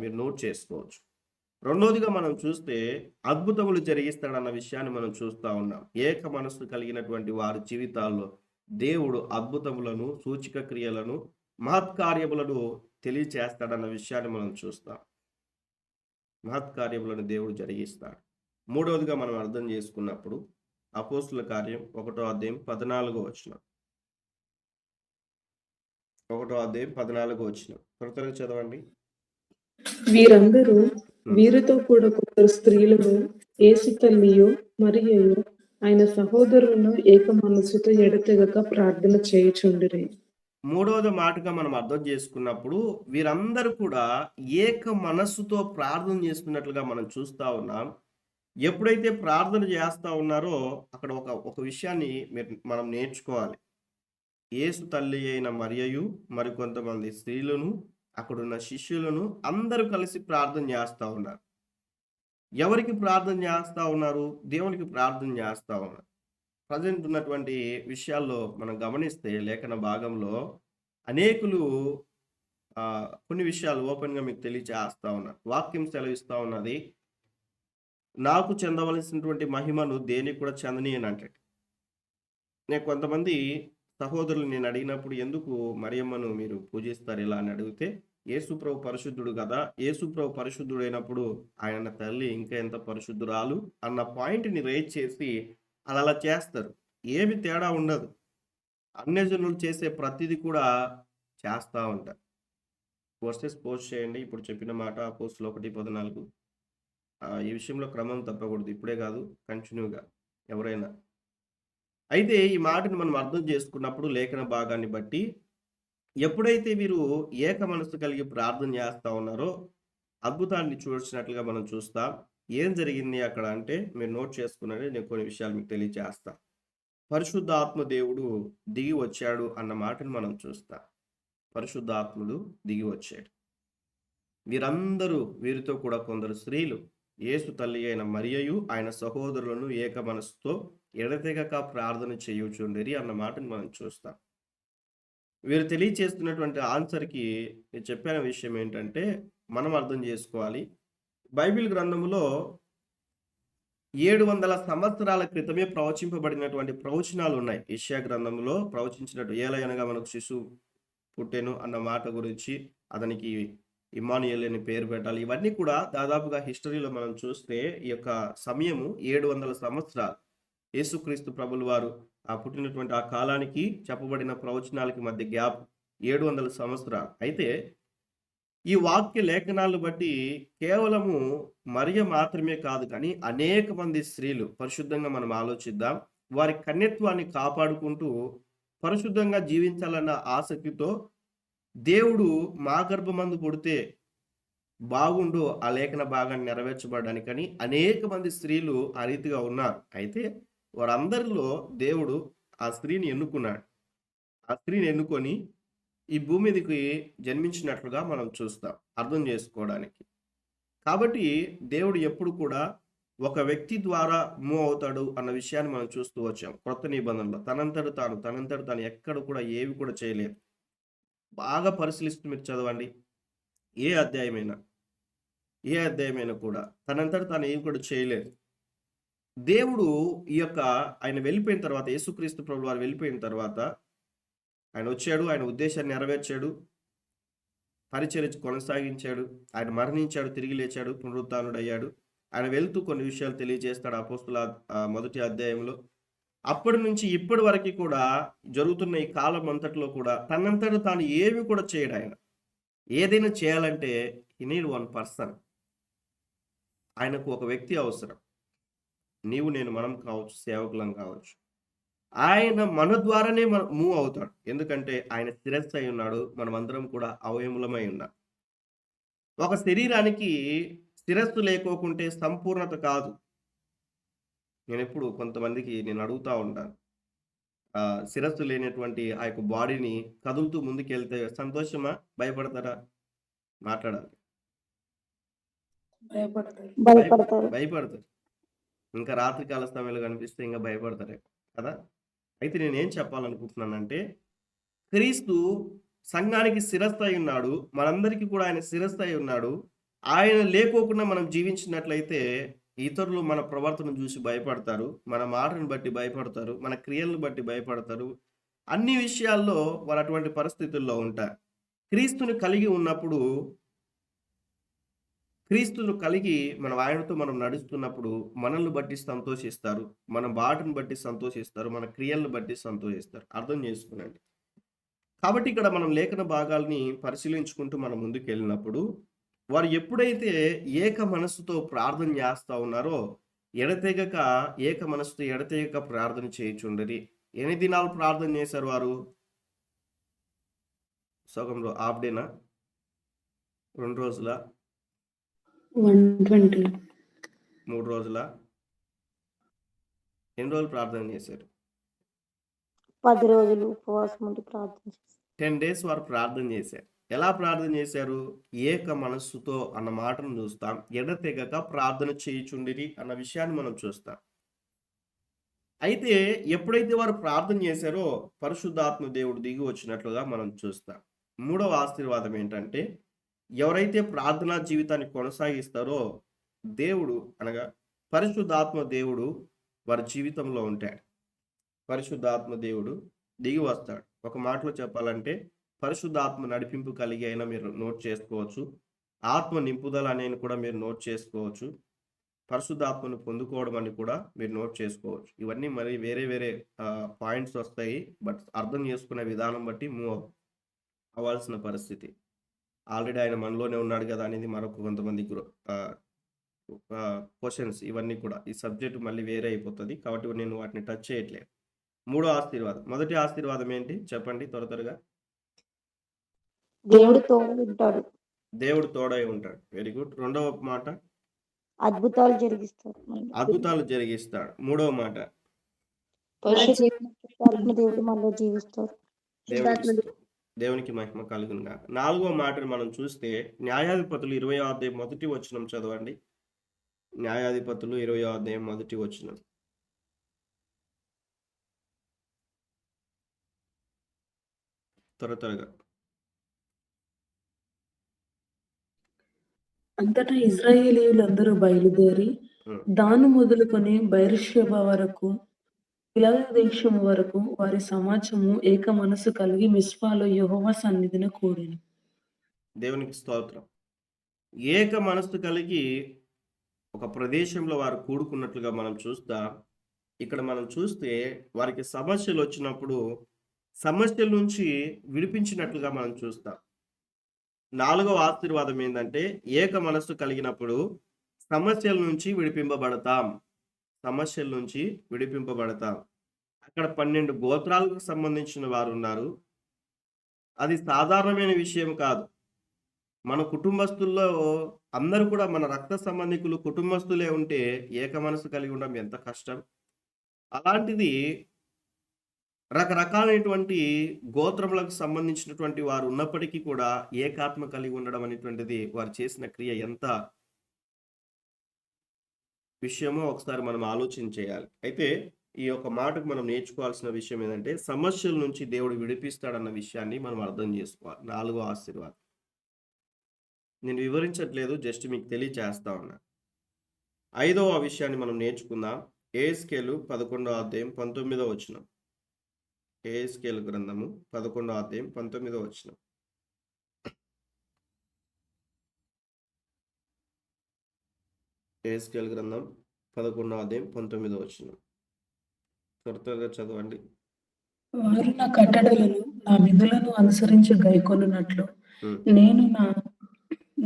మీరు నోట్ చేసుకోవచ్చు. రెండోదిగా మనం చూస్తే అద్భుతములు జరిగిస్తాడన్న విషయాన్ని మనం చూస్తా ఉన్నాం. ఏక మనస్సు కలిగినటువంటి వారి జీవితాల్లో దేవుడు అద్భుతములను, సూచక క్రియలను, మహత్కార్యములను తెలియచేస్తాడన్న విషయాన్ని మనం చూస్తాం. మహత్కార్యములను దేవుడు జరిగిస్తాడు. మూడవదిగా మనం అర్థం చేసుకున్నప్పుడు అపోస్తుల కార్యం 1వ అధ్యాయం 14వ వచనం. 1వ అధ్యాయం 14వ వచనం. త్వరగా చదవండి. వీరందరూ వీరితో కూడా కొందరు స్త్రీలను, యేసు తల్లియు మరియయు ఆయన సహోదరులను ఏక మనస్సుతో ఎడతెగక ప్రార్థన చేయుచుండిరి. మూడవది మాటగా మనం అర్థం చేసుకున్నప్పుడు వీరందరూ కూడా ఏక మనస్సుతో ప్రార్థన చేసుకున్నట్లుగా మనం చూస్తా ఉన్నాం. ఎప్పుడైతే ప్రార్థన చేస్తా ఉన్నారో అక్కడ ఒక విషయాన్ని మనం నేర్చుకోవాలి. యేసు తల్లి అయిన మరియయు మరికొంతమంది స్త్రీలను, అక్కడున్న శిష్యులను అందరూ కలిసి ప్రార్థన చేస్తా ఉన్నారు. ఎవరికి ప్రార్థన చేస్తా ఉన్నారు? దేవునికి ప్రార్థన చేస్తా ఉన్నారు. ప్రజెంట్ ఉన్నటువంటి విషయాల్లో మనం గమనిస్తే లేఖన భాగంలో అనేకులు కొన్ని విషయాలు ఓపెన్గా మీకు తెలియచేస్తా ఉన్నారు. వాక్యం సెలవిస్తా ఉన్నది, నాకు చెందవలసినటువంటి మహిమను దేనికి కూడా చెందని అని అంటాడు. నేను కొంతమంది సహోదరులు నేను అడిగినప్పుడు, ఎందుకు మరియమ్మను మీరు పూజిస్తారు ఇలా అని అడిగితే, యేసుప్రభు పరిశుద్ధుడు కదా, యేసుప్రభు పరిశుద్ధుడు అయినప్పుడు ఆయన తల్లి ఇంకా ఎంత పరిశుద్ధురాలు అన్న పాయింట్ని రేజ్ చేసి అలా చేస్తారు. ఏమి తేడా ఉండదు. అన్యజనులు చేసే ప్రతిదీ కూడా చేస్తూ ఉంటారు. వర్సెస్ పోస్ట్ చేయండి. ఇప్పుడు చెప్పిన మాట అపోస్తులు 1:14. ఈ విషయంలో క్రమం తప్పకూడదు. ఇప్పుడే కాదు, కంటిన్యూగా ఎవరైనా. అయితే ఈ మాటను మనం అర్థం చేసుకున్నప్పుడు లేఖన భాగాన్ని బట్టి ఎప్పుడైతే వీరు ఏక మనస్సు కలిగి ప్రార్థన చేస్తూ ఉన్నారో అద్భుతాన్ని చూసినట్లుగా మనం చూస్తాం. ఏం జరిగింది అక్కడ అంటే, మీరు నోట్ చేసుకున్నది, నేను కొన్ని విషయాలు మీకు తెలియజేస్తా. పరిశుద్ధాత్మ దేవుడు దిగి వచ్చాడు అన్న మాటను మనం చూస్తాం. పరిశుద్ధాత్ముడు దిగి వచ్చాడు. వీరందరూ, వీరితో కూడా కొందరు స్త్రీలు, యేసు తల్లి అయిన మరియయు ఆయన సహోదరులను ఏక మనస్సుతో ఎడతెగక ప్రార్థన చేయుచుండిరి అన్న మాటను మనం చూస్తాం. వీరు తెలియచేస్తున్నటువంటి ఆన్సర్కి నేను చెప్పిన విషయం ఏంటంటే, మనం అర్థం చేసుకోవాలి. బైబిల్ గ్రంథములో 700 సంవత్సరాల క్రితమే ప్రవచింపబడినటువంటి ప్రవచనాలు ఉన్నాయి. యెషయా గ్రంథంలో ప్రవచించినట్టు, ఏలయనగా మనకు శిశువు పుట్టెను అన్న మాట గురించి, అతనికి ఇమ్మానుయేల్ అని పేరు పెట్టాలి. ఇవన్నీ కూడా దాదాపుగా హిస్టరీలో మనం చూస్తే ఈ యొక్క సమయము 700 సంవత్సరాలు. యేసుక్రీస్తు ప్రభుల వారు పుట్టినటువంటి ఆ కాలానికి చెప్పబడిన ప్రవచనాలకి మధ్య గ్యాప్ 700 సంవత్సరాలు. అయితే ఈ వాక్య లేఖనాలను బట్టి కేవలము మరియ మాత్రమే కాదు, కానీ అనేక మంది స్త్రీలు, పరిశుద్ధంగా మనం ఆలోచిద్దాం, వారి కన్యత్వాన్ని కాపాడుకుంటూ పరిశుద్ధంగా జీవించాలన్న ఆసక్తితో దేవుడు మా గర్భమందు పుడితే బాగుండు ఆ లేఖన భాగాన్ని నెరవేర్చబడడానికని అనేక మంది స్త్రీలు ఆ రీతిగా ఉన్నారు. అయితే వారందరిలో దేవుడు ఆ స్త్రీని ఎన్నుకున్నాడు. ఆ స్త్రీని ఎన్నుకొని ఈ భూమి మీదకి జన్మించినట్లుగా మనం చూస్తాం అర్థం చేసుకోవడానికి. కాబట్టి దేవుడు ఎప్పుడు కూడా ఒక వ్యక్తి ద్వారా మూవ్ అవుతాడు అన్న విషయాన్ని మనం చూస్తూ వచ్చాం కొత్త నిబంధనలో. తనంతట తాను ఎక్కడ కూడా ఏవి కూడా చేయలేదు. బాగా పరిశీలిస్తూ మీరు చదవండి. ఏ అధ్యాయమైనా కూడా తనంతట తాను ఏవి కూడా చేయలేదు. దేవుడు ఈ యొక్క ఆయన వెళ్ళిపోయిన తర్వాత, యేసుక్రీస్తు ప్రభువు వారు వెళ్ళిపోయిన తర్వాత ఆయన వచ్చాడు, ఆయన ఉద్దేశాన్ని నెరవేర్చాడు, పరిచర్య కొనసాగించాడు, ఆయన మరణించాడు, తిరిగి లేచాడు, పునరుత్థానుడయ్యాడు. ఆయన వెళ్తూ కొన్ని విషయాలు తెలియజేస్తాడు అపోస్తుల మొదటి అధ్యాయంలో. అప్పటి నుంచి ఇప్పటి వరకు కూడా జరుగుతున్న ఈ కాలం అంతట్లో కూడా తనంతట తాను ఏవి కూడా చేయడు ఆయన. ఏదైనా చేయాలంటే హి నీడ్ వన్ పర్సన్. ఆయనకు ఒక వ్యక్తి అవసరం. నీవు నేను మనం కావచ్చు, సేవకులం కావచ్చు. ఆయన మన ద్వారానే మూవ్ అవుతాడు. ఎందుకంటే ఆయన శిరస్సు అయి ఉన్నాడు, మనమందరం కూడా అవయములమై ఉన్నాం. ఒక శరీరానికి శిరస్సు లేకోకుంటే సంపూర్ణత కాదు. కొంతమందికి నేను అడుగుతా ఉంటాను, శిరస్సు లేనటువంటి ఆ యొక్క బాడీని కదులుతూ ముందుకెళ్తే సంతోషమా, భయపడతారా? మాట్లాడాలి. భయపడతారు. ఇంకా రాత్రికాల సమయంలో కనిపిస్తే ఇంకా భయపడతారే కదా. అయితే నేనేం చెప్పాలనుకుంటున్నానంటే, క్రీస్తు సంఘానికి శిరస్సు అయి ఉన్నాడు, మనందరికీ కూడా ఆయన శిరస్సు అయి ఉన్నాడు. ఆయన లేకోకుండా మనం జీవించినట్లయితే ఇతరులు మన ప్రవర్తన చూసి భయపడతారు, మన మాటను బట్టి భయపడతారు, మన క్రియలను బట్టి భయపడతారు. అన్ని విషయాల్లో వారు అటువంటి పరిస్థితుల్లో ఉంటారు. క్రీస్తుని కలిగి ఉన్నప్పుడు, క్రీస్తును కలిగి ఆయనతో మనం నడుస్తున్నప్పుడు మనల్ని బట్టి సంతోషిస్తారు, మన బాటను బట్టి సంతోషిస్తారు, మన క్రియలను బట్టి సంతోషిస్తారు. అర్థం చేసుకునండి. కాబట్టి ఇక్కడ మనం లేఖన భాగాల్ని పరిశీలించుకుంటూ మనం ముందుకు వెళ్ళినప్పుడు, వారు ఎప్పుడైతే ఏక మనస్సుతో ప్రార్థన చేస్తా ఉన్నారో, ఏక మనస్సుతో ఎడతెగక ప్రార్థన చేయుచుండరి. ఎన్ని దినాలు ప్రార్థన చేశారు వారు? సగంలో హాఫ్ డేనా, 2 రోజుల, 120 3 రోజుల? ఎన్ని రోజులు ప్రార్థన చేశారు? 10 రోజులు ఉపవాసం ఉండి ప్రార్థన చేశారు. 10 days వారు ప్రార్థన చేశారు. ఎలా ప్రార్థన చేశారు? ఏక మనస్సుతో అన్న మాటను చూస్తాం. ఎడతెగక ప్రార్థన చేయుచుండిరి అన్న విషయాన్ని మనం చూస్తాం. అయితే ఎప్పుడైతే వారు ప్రార్థన చేశారో పరిశుద్ధాత్మ దేవుడు దిగి వచ్చినట్లుగా మనం చూస్తాం. 3వ ఆశీర్వాదం ఏంటంటే, ఎవరైతే ప్రార్థనా జీవితాన్ని కొనసాగిస్తారో దేవుడు అనగా పరిశుద్ధాత్మ దేవుడు వారి జీవితంలో ఉంటాడు. పరిశుద్ధాత్మ దేవుడు దిగి వస్తాడు. ఒక మాటలో చెప్పాలంటే పరిశుద్ధాత్మ నడిపింపు కలిగి అయినా మీరు నోట్ చేసుకోవచ్చు. ఆత్మ నింపుదల అనేది కూడా మీరు నోట్ చేసుకోవచ్చు. పరిశుద్ధాత్మను పొందుకోవడం అని కూడా మీరు నోట్ చేసుకోవచ్చు. ఇవన్నీ మరి వేరే వేరే పాయింట్స్ వస్తాయి. బట్ అర్థం చేసుకునే విధానం బట్టి మూవ్ అవ్వాల్సిన పరిస్థితి. ఆల్రెడీ ఆయన మనలోనే ఉన్నాడు కదా అనేది మరొక కొంతమంది క్వశ్చన్స్. ఇవన్నీ కూడా ఈ సబ్జెక్ట్ మళ్ళీ వేరే అయిపోతుంది కాబట్టి నేను వాటిని టచ్ చేయట్లేదు. 3వ ఆశీర్వాదం. మొదటి ఆశీర్వాదం ఏంటి చెప్పండి త్వరగా? దేవుడు తోడై ఉంటాడు. దేవుడు తోడై ఉంటాడు. Very good. 2వ మాట, అద్భుతాలు జరిగిస్తాడు. 3వ మాట, దేవుడు మనలో జీవిస్తాడు. దేవునికి మహిమ కలుగునుగా. 4వ మాటను మనం చూస్తే న్యాయాధిపతులు 20వ అధ్యాయం మొదటి వచనం చదవండి. న్యాయాధిపతులు 20వ అధ్యాయం మొదటి వచనం. త్వరగా. అంతటా ఇశ్రాయేలీయులందరూ బయలుదేరి దాను మొదలుకొని బెయేర్షెబా వరకు గిలాదు దేశము వరకు వారి సమాజము ఏక మనసు కలిగి మిస్పాలో యెహోవా సన్నిధిని కూడిరి. దేవునికి స్తోత్రం. ఏక మనస్సు కలిగి ఒక ప్రదేశంలో వారు కూడుకున్నట్లుగా మనం చూస్తాం. ఇక్కడ మనం చూస్తే వారికి సమస్యలు వచ్చినప్పుడు సమస్యల నుంచి విడిపించినట్లుగా మనం చూస్తాం. 4వ ఆశీర్వాదం ఏంటంటే, ఏక మనస్సు కలిగినప్పుడు సమస్యల నుంచి విడిపింపబడతాం. అక్కడ 12 గోత్రాలకు సంబంధించిన వారు ఉన్నారు. అది సాధారణమైన విషయం కాదు. మన కుటుంబస్తుల్లో అందరూ కూడా మన రక్త సంబంధికులు కుటుంబస్తులే ఉంటే ఏక మనసు కలిగి ఉండడం ఎంత కష్టం. అలాంటిది రకరకాలైనటువంటి గోత్రములకు సంబంధించినటువంటి వారు ఉన్నప్పటికీ కూడా ఏకాత్మ కలిగి ఉండడం అనేటువంటిది వారు చేసిన క్రియ ఎంత విషయమో ఒకసారి మనం ఆలోచన చేయాలి. అయితే ఈ యొక్క మాటకు మనం నేర్చుకోవాల్సిన విషయం ఏంటంటే, సమస్యల నుంచి దేవుడు విడిపిస్తాడన్న విషయాన్ని మనం అర్థం చేసుకోవాలి. 4వ ఆశీర్వాదం. నేను వివరించట్లేదు, జస్ట్ మీకు తెలియచేస్తా ఉన్నా. 5వ విషయాన్ని మనం నేర్చుకుందాం. యెహెజ్కేలు 11వ అధ్యాయం 19వ వచనం. యెహెజ్కేలు గ్రంథము 11వ అధ్యాయం 19వ వచనం. యెహెజ్కేలు గ్రంథం 11వ అధ్యాయం 19వ వచనం. త్వరగా చదవండి. వారు నా కట్టడలను నా విధులను అనుసరించి గైకొనున్నట్లు ఉమ్,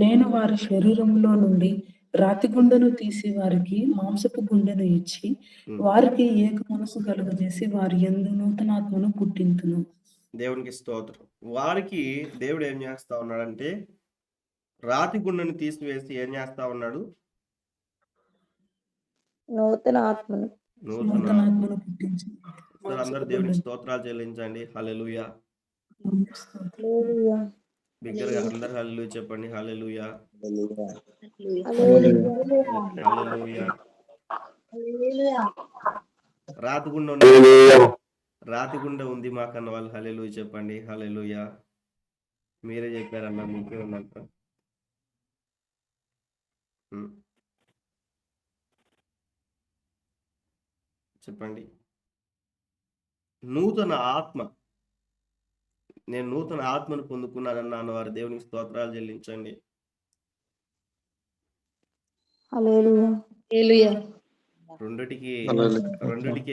నేను వారి శరీరంలో నుండి రాతి గుండెను తీసి వారికి మాంసపు గుండెను ఇచ్చి ఉమ్. వారికి ఏక మనసు కలుగజేసి వారి యందు నూతనాత్మను పుట్టింతును. దేవునికి స్తోత్రం. వారికి దేవుడు ఏం చేస్తా ఉన్నాడంటే, రాతి గుండెను తీసివేసి ఏం చేస్తా ఉన్నాడు? నూతన ఆత్మను. నూతన నూతనాత్మను పుట్టించి సార్ అందరు దేవునికి స్తోత్రాలు చెల్లించండి. హల్లెలూయా. హల్లెలూయా. బిగ్గరగా అందరు హల్లెలూయా చెప్పండి. హల్లెలూయా, హల్లెలూయా. హల్లెలూయా. రాతి గుండె ఉంది మాకన్న వాళ్ళు హల్లెలూయా చెప్పండి. హల్లెలూయా. మీరే చెప్పారన్నా, మీకే ఉందంట. చెప్పండి. నూతన ఆత్మ, నేను నూతన ఆత్మను పొందుకున్నానన్న వారు దేవునికి స్తోత్రాలు చెల్లించండి. హల్లెలూయా. హల్లెలూయా. రెండిటికి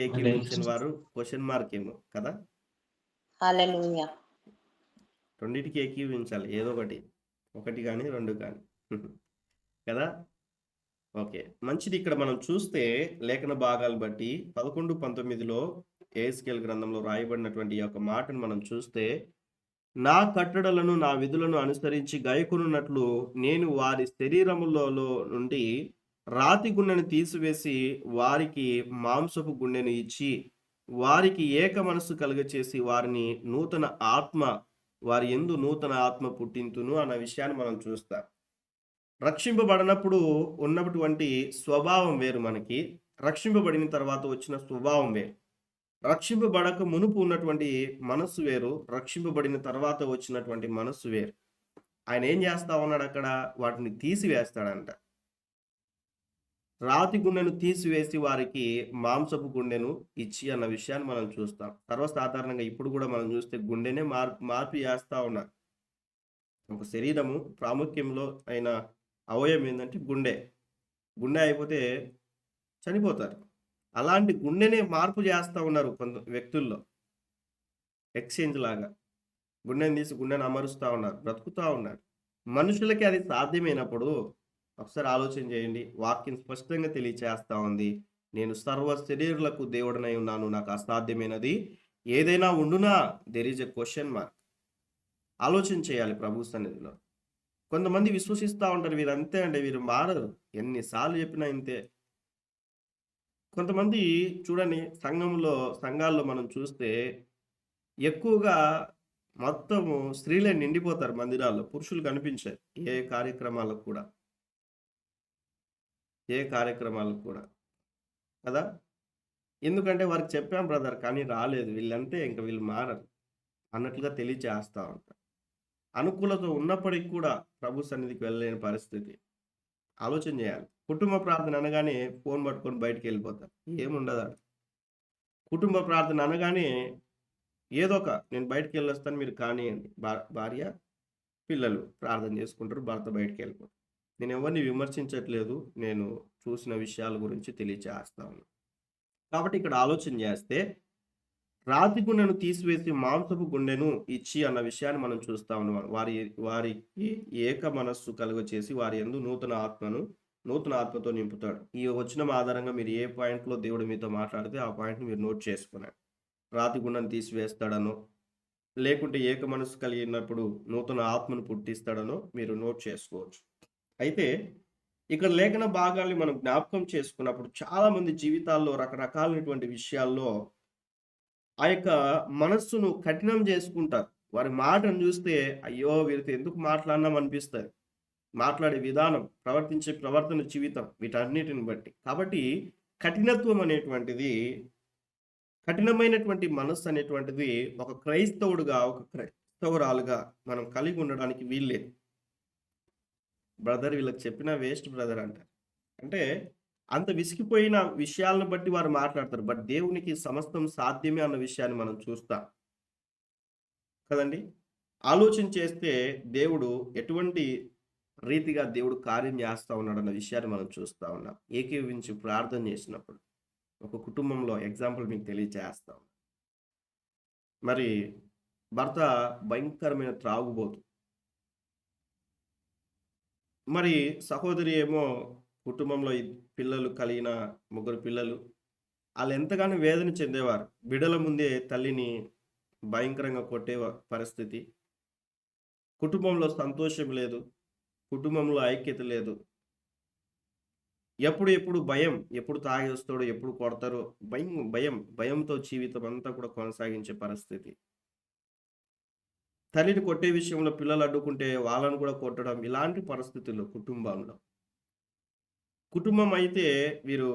ఏకీవించిన వారు క్వశ్చన్ మార్క్ ఏమో కదా. హల్లెలూయా. రెండిటికి ఏకీవించాలి, ఏదో ఒకటి కానీ 2 కానీ కదా. ఓకే, మంచిది. ఇక్కడ మనం చూస్తే లేఖన భాగాలు బట్టి 11-19లో యెహెజ్కేలు గ్రంథంలో రాయబడినటువంటి ఈ యొక్క మాటను మనం చూస్తే, నా కట్టడలను నా విధులను అనుసరించి గైకొనున్నట్లు నేను వారి శరీరములలో నుండి రాతి గుండెను తీసివేసి వారికి మాంసపు గుండెను ఇచ్చి వారికి ఏక మనస్సు కలుగచేసి వారిని వారి యందు నూతన ఆత్మ పుట్టింతును అన్న విషయాన్ని మనం చూస్తాం. రక్షింపబడినప్పుడు ఉన్నటువంటి స్వభావం వేరు, మనకి రక్షింపబడిన తర్వాత వచ్చిన స్వభావం వేరు. రక్షింపబడక మునుపు ఉన్నటువంటి మనస్సు వేరు, రక్షింపబడిన తర్వాత వచ్చినటువంటి మనస్సు వేరు. ఆయన ఏం చేస్తా ఉన్నాడు అక్కడ? వాటిని తీసివేస్తాడంట. రాతి గుండెను తీసివేసి వారికి మాంసపు గుండెను ఇచ్చి అన్న విషయాన్ని మనం చూస్తాం. సర్వసాధారణంగా ఇప్పుడు కూడా మనం చూస్తే గుండెనే మార్పు చేస్తా ఉన్నారు. ఒక శరీరము ప్రాముఖ్యంలో అయిన అవయవం ఏంటంటే గుండె అయిపోతే చనిపోతారు. అలాంటి గుండెనే మార్పు చేస్తూ ఉన్నారు కొంత వ్యక్తుల్లో. ఎక్స్చేంజ్ లాగా గుండెని తీసి గుండెని అమరుస్తూ ఉన్నారు, బ్రతుకుతూ ఉన్నారు. మనుషులకి అది సాధ్యమైనప్పుడు ఒకసారి ఆలోచన చేయండి. వాక్యం స్పష్టంగా తెలియచేస్తా ఉంది, నేను సర్వ శరీరులకు దేవుడనై ఉన్నాను, నాకు అసాధ్యమైనది ఏదైనా ఉండునా? There is a question mark. ఆలోచన చేయాలి ప్రభు సన్నిధిలో. కొంతమంది విశ్వసిస్తూ ఉంటారు, వీరు అంతే అండి, వీరు మారరు, ఎన్నిసార్లు చెప్పినా ఇంతే. కొంతమంది చూడండి, సంఘాల్లో మనం చూస్తే ఎక్కువగా మొత్తము స్త్రీలే నిండిపోతారు మందిరాల్లో, పురుషులు కనిపించారు ఏ కార్యక్రమాలకు కూడా కదా. ఎందుకంటే వారికి చెప్పాం బ్రదర్, కానీ రాలేదు, వీళ్ళంతే, ఇంకా వీళ్ళు మారరు అన్నట్లుగా తెలియచేస్తూ ఉంటారు. అనుకూలత ఉన్నప్పటికీ కూడా ప్రభు సన్నిధికి వెళ్ళలేని పరిస్థితి. ఆలోచన చేయాలి. కుటుంబ ప్రార్థన అనగానే ఫోన్ పట్టుకొని బయటికి వెళ్ళిపోతారు, ఏముండదు. కుటుంబ ప్రార్థన అనగానే నేను బయటికి వెళ్ళొస్తాను, మీరు కానివ్వండి. భార్య పిల్లలు ప్రార్థన చేసుకుంటారు, భర్త బయటికి వెళ్ళిపోతారు. నేను ఎవరిని విమర్శించట్లేదు, నేను చూసిన విషయాల గురించి తెలియచేస్తా ఉన్నాను. కాబట్టి ఇక్కడ ఆలోచన చేస్తే రాతి గుండెను తీసివేసి మాంసపు గుండెను ఇచ్చి అన్న విషయాన్ని మనం చూస్తా ఉన్నాం. వారికి ఏక మనస్సు కలుగచేసి వారి యందు నూతన ఆత్మతో నింపుతాడు. ఈ వచనం ఆధారంగా మీరు ఏ పాయింట్లో దేవుడు మీతో మాట్లాడితే ఆ పాయింట్ని మీరు నోట్ చేసుకున్నాడు. రాతి గుండెను తీసివేస్తాడనో, లేకుంటే ఏక మనస్సు కలిగినప్పుడు నూతన ఆత్మను పుట్టిస్తాడనో మీరు నోట్ చేసుకోవచ్చు. అయితే ఇక్కడ లేఖన భాగాల్ని మనం జ్ఞాపకం చేసుకున్నప్పుడు చాలా మంది జీవితాల్లో రకరకాలైనటువంటి విషయాల్లో ఆ యొక్క మనస్సును కఠినం చేసుకుంటారు. వారి మాటను చూస్తే అయ్యో వీరితో ఎందుకు మాట్లాడినాం అనిపిస్తుంది. మాట్లాడే విధానం, ప్రవర్తించే ప్రవర్తన జీవితం వీటన్నిటిని బట్టి. కాబట్టి కఠినత్వం అనేటువంటిది, కఠినమైనటువంటి మనస్సు అనేటువంటిది ఒక క్రైస్తవుడుగా, ఒక క్రైస్తవురాలుగా మనం కలిగి ఉండడానికి వీల్లేదు. బ్రదర్ వీళ్ళకి చెప్పినా వేస్ట్ బ్రదర్ అంటారు. అంటే అంత విసిగిపోయిన విషయాలను బట్టి వారు మాట్లాడతారు. బట్ దేవునికి సమస్తం సాధ్యమే అన్న విషయాన్ని మనం చూస్తాం కదండి. ఆలోచన చేస్తే దేవుడు ఎటువంటి రీతిగా దేవుడు కార్యం చేస్తా ఉన్నాడన్న విషయాన్ని మనం చూస్తా ఉన్నాం. ఏకీవించి ప్రార్థన చేసినప్పుడు ఒక కుటుంబంలో ఎగ్జాంపుల్ మీకు తెలియజేస్తాం. మరి భర్త భయంకరమైన త్రాగుబోతు, మరి సహోదరి ఏమో కుటుంబంలో పిల్లలు కలిగిన 3 పిల్లలు, వాళ్ళు ఎంతగానో వేదన చెందేవారు. బిడ్డల ముందే తల్లిని భయంకరంగా కొట్టే పరిస్థితి. కుటుంబంలో సంతోషం లేదు, కుటుంబంలో ఐక్యత లేదు. ఎప్పుడు భయం, ఎప్పుడు తాగి వస్తాడో, ఎప్పుడు కొడతారో భయంతో జీవితం అంతా కూడా కొనసాగించే పరిస్థితి. తల్లిని కొట్టే విషయంలో పిల్లలు అడ్డుకుంటే వాళ్ళను కూడా కొట్టడం, ఇలాంటి పరిస్థితుల్లో కుటుంబం అయితే వీరు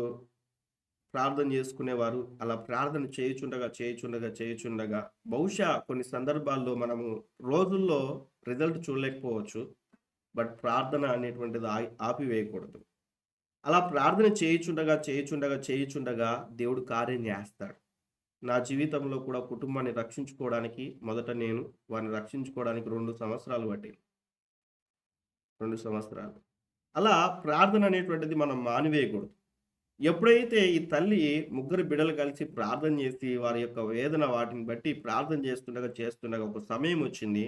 ప్రార్థన చేసుకునేవారు. అలా ప్రార్థన చేయుచుండగా బహుశా కొన్ని సందర్భాల్లో మనము రోజుల్లో రిజల్ట్ చూడలేకపోవచ్చు. బట్ ప్రార్థన అనేటువంటిది ఆపివేయకూడదు. అలా ప్రార్థన చేయుచుండగా దేవుడు కార్యం చేస్తాడు. నా జీవితంలో కూడా కుటుంబాన్ని రక్షించుకోవడానికి మొదట నేను వారిని రక్షించుకోవడానికి 2 సంవత్సరాలు పట్టింది. 2 సంవత్సరాలు. అలా ప్రార్థన అనేటువంటిది మనం మానివేయకూడదు. ఎప్పుడైతే ఈ తల్లి 3 బిడ్డలు కలిసి ప్రార్థన చేసి వారి యొక్క వేదన వాటిని బట్టి ప్రార్థన చేస్తుండగా ఒక సమయం వచ్చింది.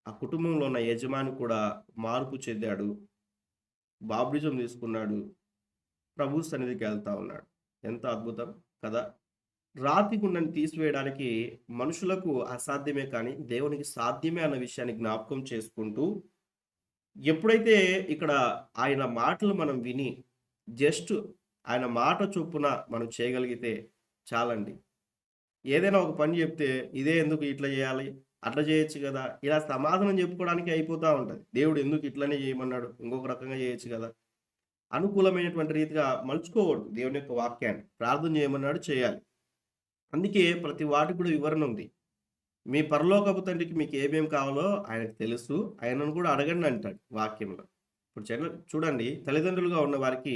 ఆ కుటుంబంలో ఉన్న యజమాని కూడా మార్పు చెందాడు, బాప్టిజం తీసుకున్నాడు, ప్రభు సన్నిధికి వెళ్తా ఉన్నాడు. ఎంత అద్భుతం కదా. రాతి గుండెని తీసివేయడానికి మనుషులకు అసాధ్యమే, కానీ దేవునికి సాధ్యమే అన్న విషయాన్ని జ్ఞాపకం చేసుకుంటూ, ఎప్పుడైతే ఇక్కడ ఆయన మాటలు మనం విని జస్ట్ ఆయన మాట చొప్పున మనం చేయగలిగితే చాలండి. ఏదైనా ఒక పని చెప్తే ఇదే ఎందుకు ఇట్లా చేయాలి, అట్లా చేయొచ్చు కదా, ఇలా సమాధానం చెప్పుకోవడానికి అయిపోతూ ఉంటుంది. దేవుడు ఎందుకు ఇట్లనే చేయమన్నాడు, ఇంకొక రకంగా చేయొచ్చు కదా, అనుకూలమైనటువంటి రీతిగా మలుచుకోకూడదు. దేవుని యొక్క వాక్యాన్ని ప్రార్థన చేయమన్నాడు, చేయాలి. అందుకే ప్రతి వాటికి కూడా వివరణ ఉంది. మీ పరలోకపు తండ్రికి మీకు ఏమేమి కావాలో ఆయనకు తెలుసు, ఆయనను కూడా అడగండి అంటాడు వాక్యంలో. ఇప్పుడు చూడండి, తల్లిదండ్రులుగా ఉన్న వారికి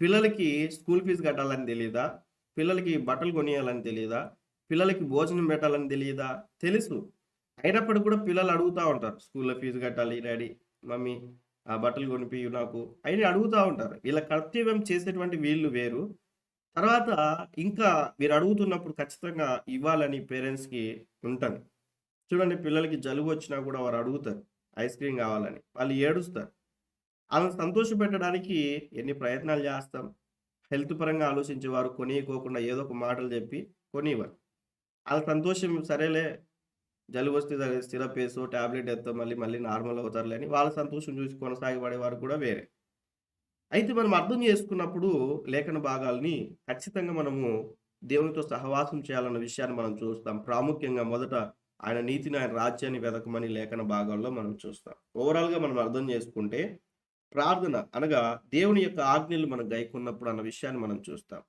పిల్లలకి స్కూల్ ఫీజు కట్టాలని తెలియదా, పిల్లలకి బట్టలు కొనియాలని తెలియదా, పిల్లలకి భోజనం పెట్టాలని తెలియదా, తెలుసు. అయినప్పటికీ కూడా పిల్లలు అడుగుతూ ఉంటారు, స్కూల్లో ఫీజు కట్టాలి డాడీ, మమ్మీ ఆ బట్టలు కొనిపి నాకు అయినా అడుగుతూ ఉంటారు. వీళ్ళ కర్తవ్యం చేసేటువంటి వీళ్ళు వేరు. తర్వాత ఇంకా వీరు అడుగుతున్నప్పుడు ఖచ్చితంగా ఇవ్వాలని పేరెంట్స్కి ఉంటుంది. చూడండి, పిల్లలకి జలుబు వచ్చినా కూడా వారు అడుగుతారు ఐస్ క్రీమ్ కావాలని, వాళ్ళు ఏడుస్తారు. వాళ్ళని సంతోషపెట్టడానికి ఎన్ని ప్రయత్నాలు చేస్తాం. హెల్త్ పరంగా ఆలోచించేవారు కొనియకోకుండా ఏదో ఒక మాటలు చెప్పి కొనివ్వరు. వాళ్ళ సంతోషం సరేలే, జలుబు వస్తే సిరప్ వేసో టాబ్లెట్ ఎత్తో మళ్ళీ నార్మల్ అవుతారులే అని వాళ్ళ సంతోషం చూసి కొనసాగబడేవారు కూడా వేరే. అయితే మనం అర్థం చేసుకున్నప్పుడు లేఖన భాగాల్ని ఖచ్చితంగా మనము దేవునితో సహవాసం చేయాలన్న విషయాన్ని మనం చూస్తాం. ప్రాముఖ్యంగా మొదట ఆయన నీతిని, ఆయన రాజ్యాన్ని వెతకమని లేఖన భాగాల్లో మనం చూస్తాం. ఓవరాల్గా మనం అర్థం చేసుకుంటే ప్రార్థన అనగా దేవుని యొక్క ఆజ్ఞలు మనం గైకొన్నప్పుడు అన్న విషయాన్ని మనం చూస్తాం.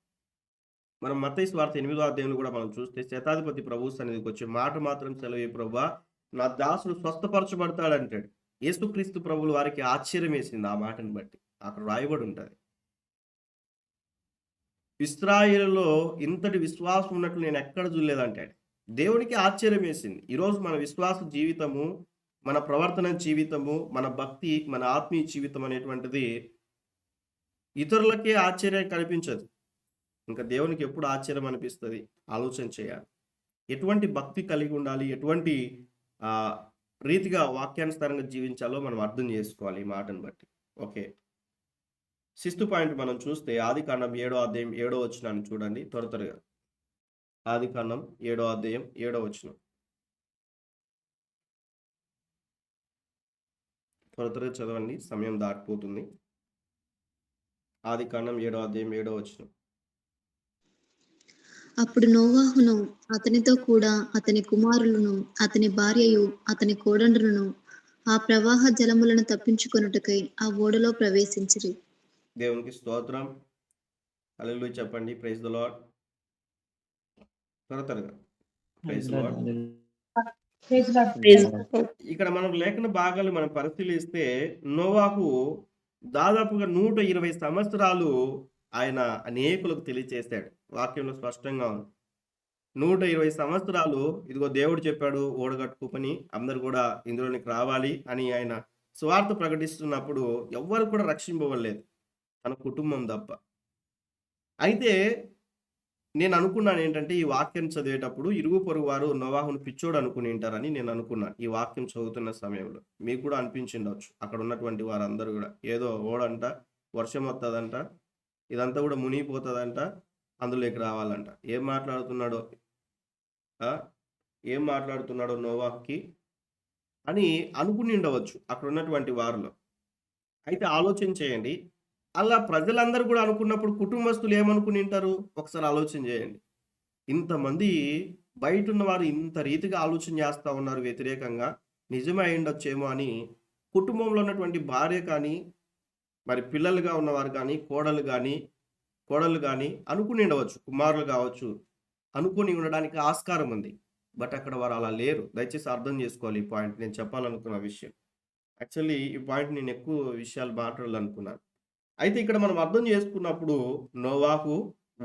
మనం మత్తయి సువార్త 8వ అధ్యాయంలో కూడా మనం చూస్తే శతాధిపతి ప్రభు సన్నిధికి వచ్చి మాట మాత్రం సెలవు ప్రభువా, నా దాసుడు స్వస్థపరచబడతాడంటాడు. యేసుక్రీస్తు ప్రభువులు వారికి ఆశ్చర్యం వేసింది ఆ మాటను బట్టి. అక్కడ రాయబడి ఉంటుంది, ఇశ్రాయేలులో ఇంతటి విశ్వాసం ఉన్నట్లు నేను ఎక్కడ చూడలేదంటాడు. దేవునికి ఆశ్చర్యం వేసింది. ఈరోజు మన విశ్వాస జీవితము, మన ప్రవర్తన జీవితము, మన భక్తి, మన ఆత్మీయ జీవితం అనేటువంటిది ఇతరులకే ఆశ్చర్యం కనిపించదు. ఇంకా దేవునికి ఎప్పుడు ఆశ్చర్యం అనిపిస్తుంది? ఆలోచన చేయాలి. ఎటువంటి భక్తి కలిగి ఉండాలి, ఎటువంటి రీతిగా వాక్యానుసారంగా జీవించాలో మనం అర్థం చేసుకోవాలి ఈ మాటను బట్టి. ఓకే, 6th పాయింట్ మనం చూస్తే ఆదికాండం 7వ అధ్యాయం 7వ వచనాన్ని చూడండి త్వరగా. ఆదికాండం 7వ అధ్యాయం 7వ వచనం త్వరగా చదవండి, సమయం దాటిపోతుంది. ఆదికాండం 7వ అధ్యాయం 7వ వచనం. అప్పుడు నోవాహును అతనితో కూడా అతని కుమారులను అతని భార్యయు అతని కోడండ్రులను ఆ ప్రవాహ జలములను తప్పించుకొనుటకై ఆ ఓడలో ప్రవేశించిరి. దేవునికి స్తోత్రం. హల్లెలూయా చెప్పండి. Praise the lord. త్వరగా ప్రైజ్ ద లార్డ్. ఇక్కడ మనం లేఖన భాగాలు మనం పరిశీలిస్తే నోవాహు దాదాపుగా 120 సంవత్సరాలు ఆయన అనేకులకు తెలియచేశాడు. వాక్యంలో స్పష్టంగా ఉంది. 120 సంవత్సరాలు ఇదిగో దేవుడు చెప్పాడు ఓడగట్టుకుని అందరు కూడా ఇందులోనికి రావాలి అని ఆయన స్వార్థ ప్రకటిస్తున్నప్పుడు ఎవ్వరు కూడా రక్షింపబడలేదు, తన కుటుంబం తప్ప. అయితే నేను అనుకున్నాను ఏంటంటే ఈ వాక్యం చదివేటప్పుడు ఇరుగు పొరుగు వారు నోవాహును పిచ్చోడు అనుకుని ఉంటారని నేను అనుకున్నాను ఈ వాక్యం చదువుతున్న సమయంలో. మీకు కూడా అనిపించిండవచ్చు అక్కడ ఉన్నటువంటి వారందరూ కూడా ఏదో ఓడంట, వర్షం వస్తుందంట, ఇదంతా కూడా మునిగిపోతుందంట, అందులోకి రావాలంట. ఏం మాట్లాడుతున్నాడో నోవాహుకి అని అనుకుని ఉండవచ్చు అక్కడ ఉన్నటువంటి వారిలో. అయితే ఆలోచన చేయండి, అలా ప్రజలందరూ కూడా అనుకున్నప్పుడు కుటుంబస్తులు ఏమనుకుని ఉంటారు ఒకసారి ఆలోచన చేయండి. ఇంతమంది బయట ఉన్న వారు ఇంత రీతిగా ఆలోచన చేస్తూ ఉన్నారు వ్యతిరేకంగా, నిజమే అయి ఉండొచ్చేమో అని కుటుంబంలో ఉన్నటువంటి భార్య కానీ, మరి పిల్లలుగా ఉన్నవారు కానీ, కోడలు కానీ అనుకుని ఉండవచ్చు, కుమారులు కావచ్చు, అనుకుని ఉండడానికి ఆస్కారం ఉంది. బట్ అక్కడ వారు అలా లేరు. దయచేసి అర్థం చేసుకోవాలి ఈ పాయింట్. నేను చెప్పాలనుకున్న విషయం యాక్చువల్లీ ఈ పాయింట్ నేను ఎక్కువ విషయాలు మాట్లాడాలనుకున్నాను. అయితే ఇక్కడ మనం అర్థం చేసుకున్నప్పుడు నోవాహు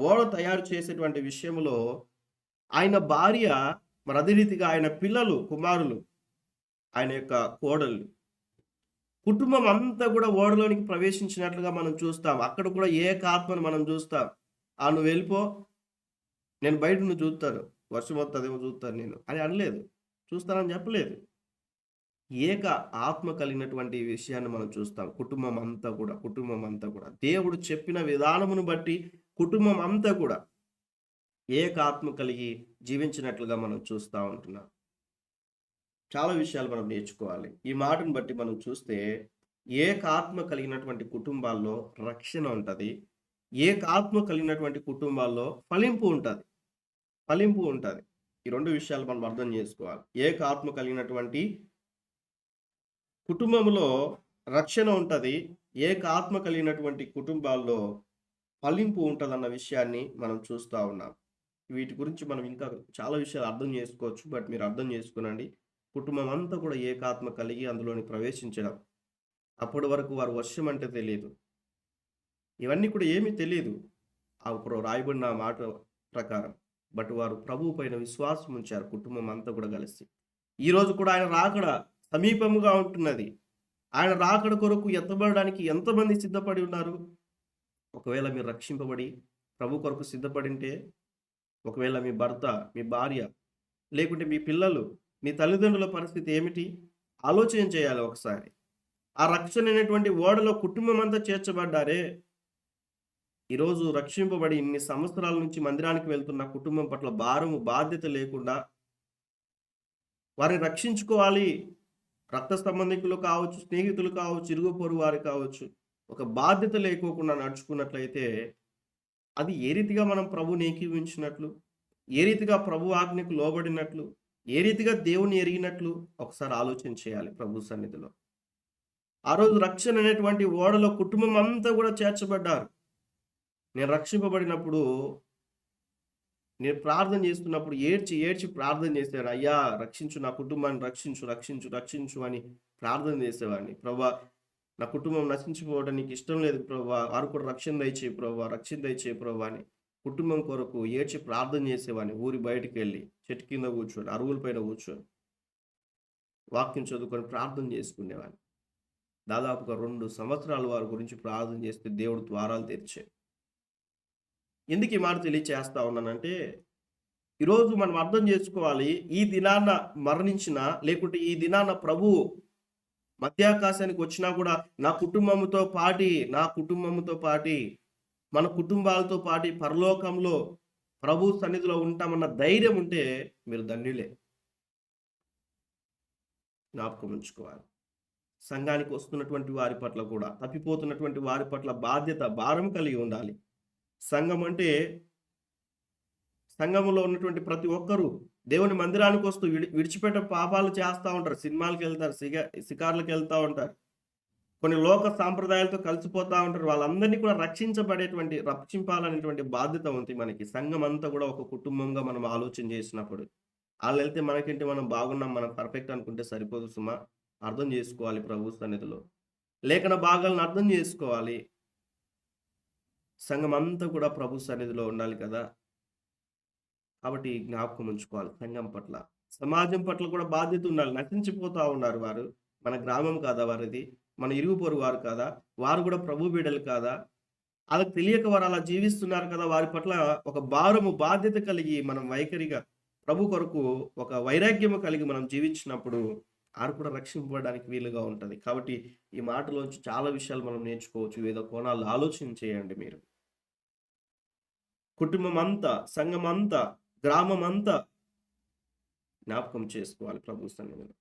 ఓడ తయారు చేసేటువంటి విషయంలో ఆయన భార్య, మరి అదే రీతిగా ఆయన పిల్లలు, కుమారులు, ఆయన యొక్క కోడళ్ళు, కుటుంబం అంతా కూడా ఓడలోనికి ప్రవేశించినట్లుగా మనం చూస్తాం. అక్కడ కూడా ఏకాత్మను మనం చూస్తాం. నువ్వు వెళ్ళిపో, నేను బయట నువ్వు చూస్తాను, వర్షం వస్తుందేమో చూస్తాను నేను అని అనలేదు, చూస్తానని చెప్పలేదు. ఏక ఆత్మ కలిగినటువంటి విషయాన్ని మనం చూస్తాం. కుటుంబం అంతా కూడా దేవుడు చెప్పిన విధానమును బట్టి కుటుంబం అంతా కూడా ఏక ఆత్మ కలిగి జీవించినట్లుగా మనం చూస్తూ ఉంటున్నాం. చాలా విషయాలు మనం నేర్చుకోవాలి. ఈ మాటను బట్టి మనం చూస్తే ఏక ఆత్మ కలిగినటువంటి కుటుంబాల్లో రక్షణ ఉంటుంది, ఏక ఆత్మ కలిగినటువంటి కుటుంబాల్లో ఫలింపు ఉంటుంది. ఈ రెండు విషయాలు మనం అర్థం చేసుకోవాలి. ఏక ఆత్మ కలిగినటువంటి కుటుంబంలో రక్షణ ఉంటుంది, ఏక ఆత్మ కలిగినటువంటి కుటుంబాల్లో ఫలింపు ఉంటుంది అన్న విషయాన్ని మనం చూస్తూ ఉన్నాం. వీటి గురించి మనం ఇంకా చాలా విషయాలు అర్థం చేసుకోవచ్చు. బట్ మీరు అర్థం చేసుకునండి, కుటుంబం అంతా కూడా ఏకాత్మ కలిగి అందులోని ప్రవేశించడం. అప్పటి వరకు వారు వర్షం అంటే తెలియదు, ఇవన్నీ కూడా ఏమీ తెలియదు అప్పుడు రాయబడిన మాట ప్రకారం. బట్ వారు ప్రభువు పైన విశ్వాసం ఉంచారు, కుటుంబం అంతా కూడా కలిసి. ఈరోజు కూడా ఆయన రాకడ సమీపముగా ఉంటున్నది. ఆయన రాకడ కొరకు ఎత్తబడడానికి ఎంతమంది సిద్ధపడి ఉన్నారు? ఒకవేళ మీరు రక్షింపబడి ప్రభు కొరకు సిద్ధపడి ఉంటే, ఒకవేళ మీ భర్త, మీ భార్య, లేకుంటే మీ పిల్లలు, మీ తల్లిదండ్రుల పరిస్థితి ఏమిటి ఆలోచన చేయాలి ఒకసారి. ఆ రక్షణ అనేటువంటి ఓడలో కుటుంబం అంతా చేర్చబడ్డారే. ఈరోజు రక్షింపబడి ఇన్ని సంవత్సరాల నుంచి మందిరానికి వెళ్తున్న కుటుంబం పట్ల భారము, బాధ్యత లేకుండా వారిని రక్షించుకోవాలి. రక్త సంబంధికులు కావచ్చు, స్నేహితులు కావచ్చు, ఇరుగు పొరుగు వారు కావచ్చు, ఒక బాధ్యత లేకోకుండా నడుచుకున్నట్లయితే అది ఏ రీతిగా మనం ప్రభుని ఏకీవించినట్లు, ఏ రీతిగా ప్రభు ఆజ్ఞకు లోబడినట్లు, ఏ రీతిగా దేవుని ఎరిగినట్లు ఒకసారి ఆలోచన చేయాలి ప్రభు సన్నిధిలో. ఆ రోజు రక్షణ అనేటువంటి ఓడలో కుటుంబం అంతా కూడా చేర్చబడ్డారు. నేను రక్షింపబడినప్పుడు, నేను ప్రార్థన చేస్తున్నప్పుడు ఏడ్చి ప్రార్థన చేశాను. అయ్యా రక్షించు, నా కుటుంబాన్ని రక్షించు అని ప్రార్థన చేసేవాడిని. ప్రభా, నా కుటుంబం నశించిపోవడం నీకు ఇష్టం లేదు ప్రభా, వారు కూడా రక్షణ దయచేయి ప్రభా అని కుటుంబం కొరకు ఏడ్చి ప్రార్థన చేసేవాడిని. ఊరి బయటికి వెళ్ళి చెట్టు కింద కూర్చొని, అరుగుల పైన కూర్చొని వాక్యం చదువుకొని ప్రార్థన చేసుకునేవాడిని. దాదాపుగా 2 సంవత్సరాలు వారి గురించి ప్రార్థన చేస్తే దేవుడు ద్వారాలు తెరిచాడు. ఎందుకు ఈ మాట తెలియచేస్తా ఉన్నానంటే, ఈరోజు మనం అర్థం చేసుకోవాలి, ఈ దినాన మరణించిన, లేకుంటే ఈ దినాన ప్రభు మధ్యాకాశానికి వచ్చినా కూడా నా కుటుంబంతో పాటి మన కుటుంబాలతో పాటి పరలోకంలో ప్రభు సన్నిధిలో ఉంటామన్న ధైర్యం ఉంటే మీరు ధన్యులే. జ్ఞాపకం ఉంచుకోవాలి. సంఘానికి వస్తున్నటువంటి వారి పట్ల కూడా, తప్పిపోతున్నటువంటి వారి పట్ల బాధ్యత, భారం కలిగి ఉండాలి. సంఘం అంటే సంఘములో ఉన్నటువంటి ప్రతి ఒక్కరూ దేవుని మందిరానికి వస్తూ విడిచిపెట్టే పాపాలు చేస్తూ ఉంటారు, సినిమాలకు వెళ్తారు, షికార్లకు వెళ్తూ ఉంటారు, కొన్ని లోక సాంప్రదాయాలతో కలిసిపోతూ ఉంటారు. వాళ్ళందరినీ కూడా రక్షింపాలనేటువంటి బాధ్యత ఉంది మనకి. సంఘం అంతా కూడా ఒక కుటుంబంగా మనం ఆలోచన చేసినప్పుడు, వాళ్ళు వెళ్తే మనకేంటి, మనం బాగున్నాం, మనం పర్ఫెక్ట్ అనుకుంటే సరిపోదు సుమా. అర్థం చేసుకోవాలి ప్రభు సన్నిధిలో, లేఖన భాగాలను అర్థం చేసుకోవాలి. సంఘం అంతా కూడా ప్రభు సన్నిధిలో ఉండాలి కదా. కాబట్టి జ్ఞాపకం ఉంచుకోవాలి. సంఘం పట్ల, సమాజం పట్ల కూడా బాధ్యత ఉండాలి. నశించిపోతా ఉన్నారు వారు. మన గ్రామం కాదా వారిది? మన ఇరుగు పొరుగు వారు కాదా? వారు కూడా ప్రభు బిడ్డలు కాదా? వాళ్ళకి తెలియక వారు అలా జీవిస్తున్నారు కదా. వారి పట్ల ఒక భారము, బాధ్యత కలిగి మనం వైఖరిగా ప్రభు కొరకు ఒక వైరాగ్యము కలిగి మనం జీవించినప్పుడు వారు కూడా రక్షింపబడడానికి వీలుగా ఉంటుంది. కాబట్టి ఈ మాటలోంచి చాలా విషయాలు మనం నేర్చుకోవచ్చు. వివిధ కోణాలు ఆలోచన చేయండి మీరు. కుటుంబం అంతా, సంఘం అంతా, గ్రామం అంతా జ్ఞాపకం చేసుకోవాలి ప్రభు సన్నిధిలో.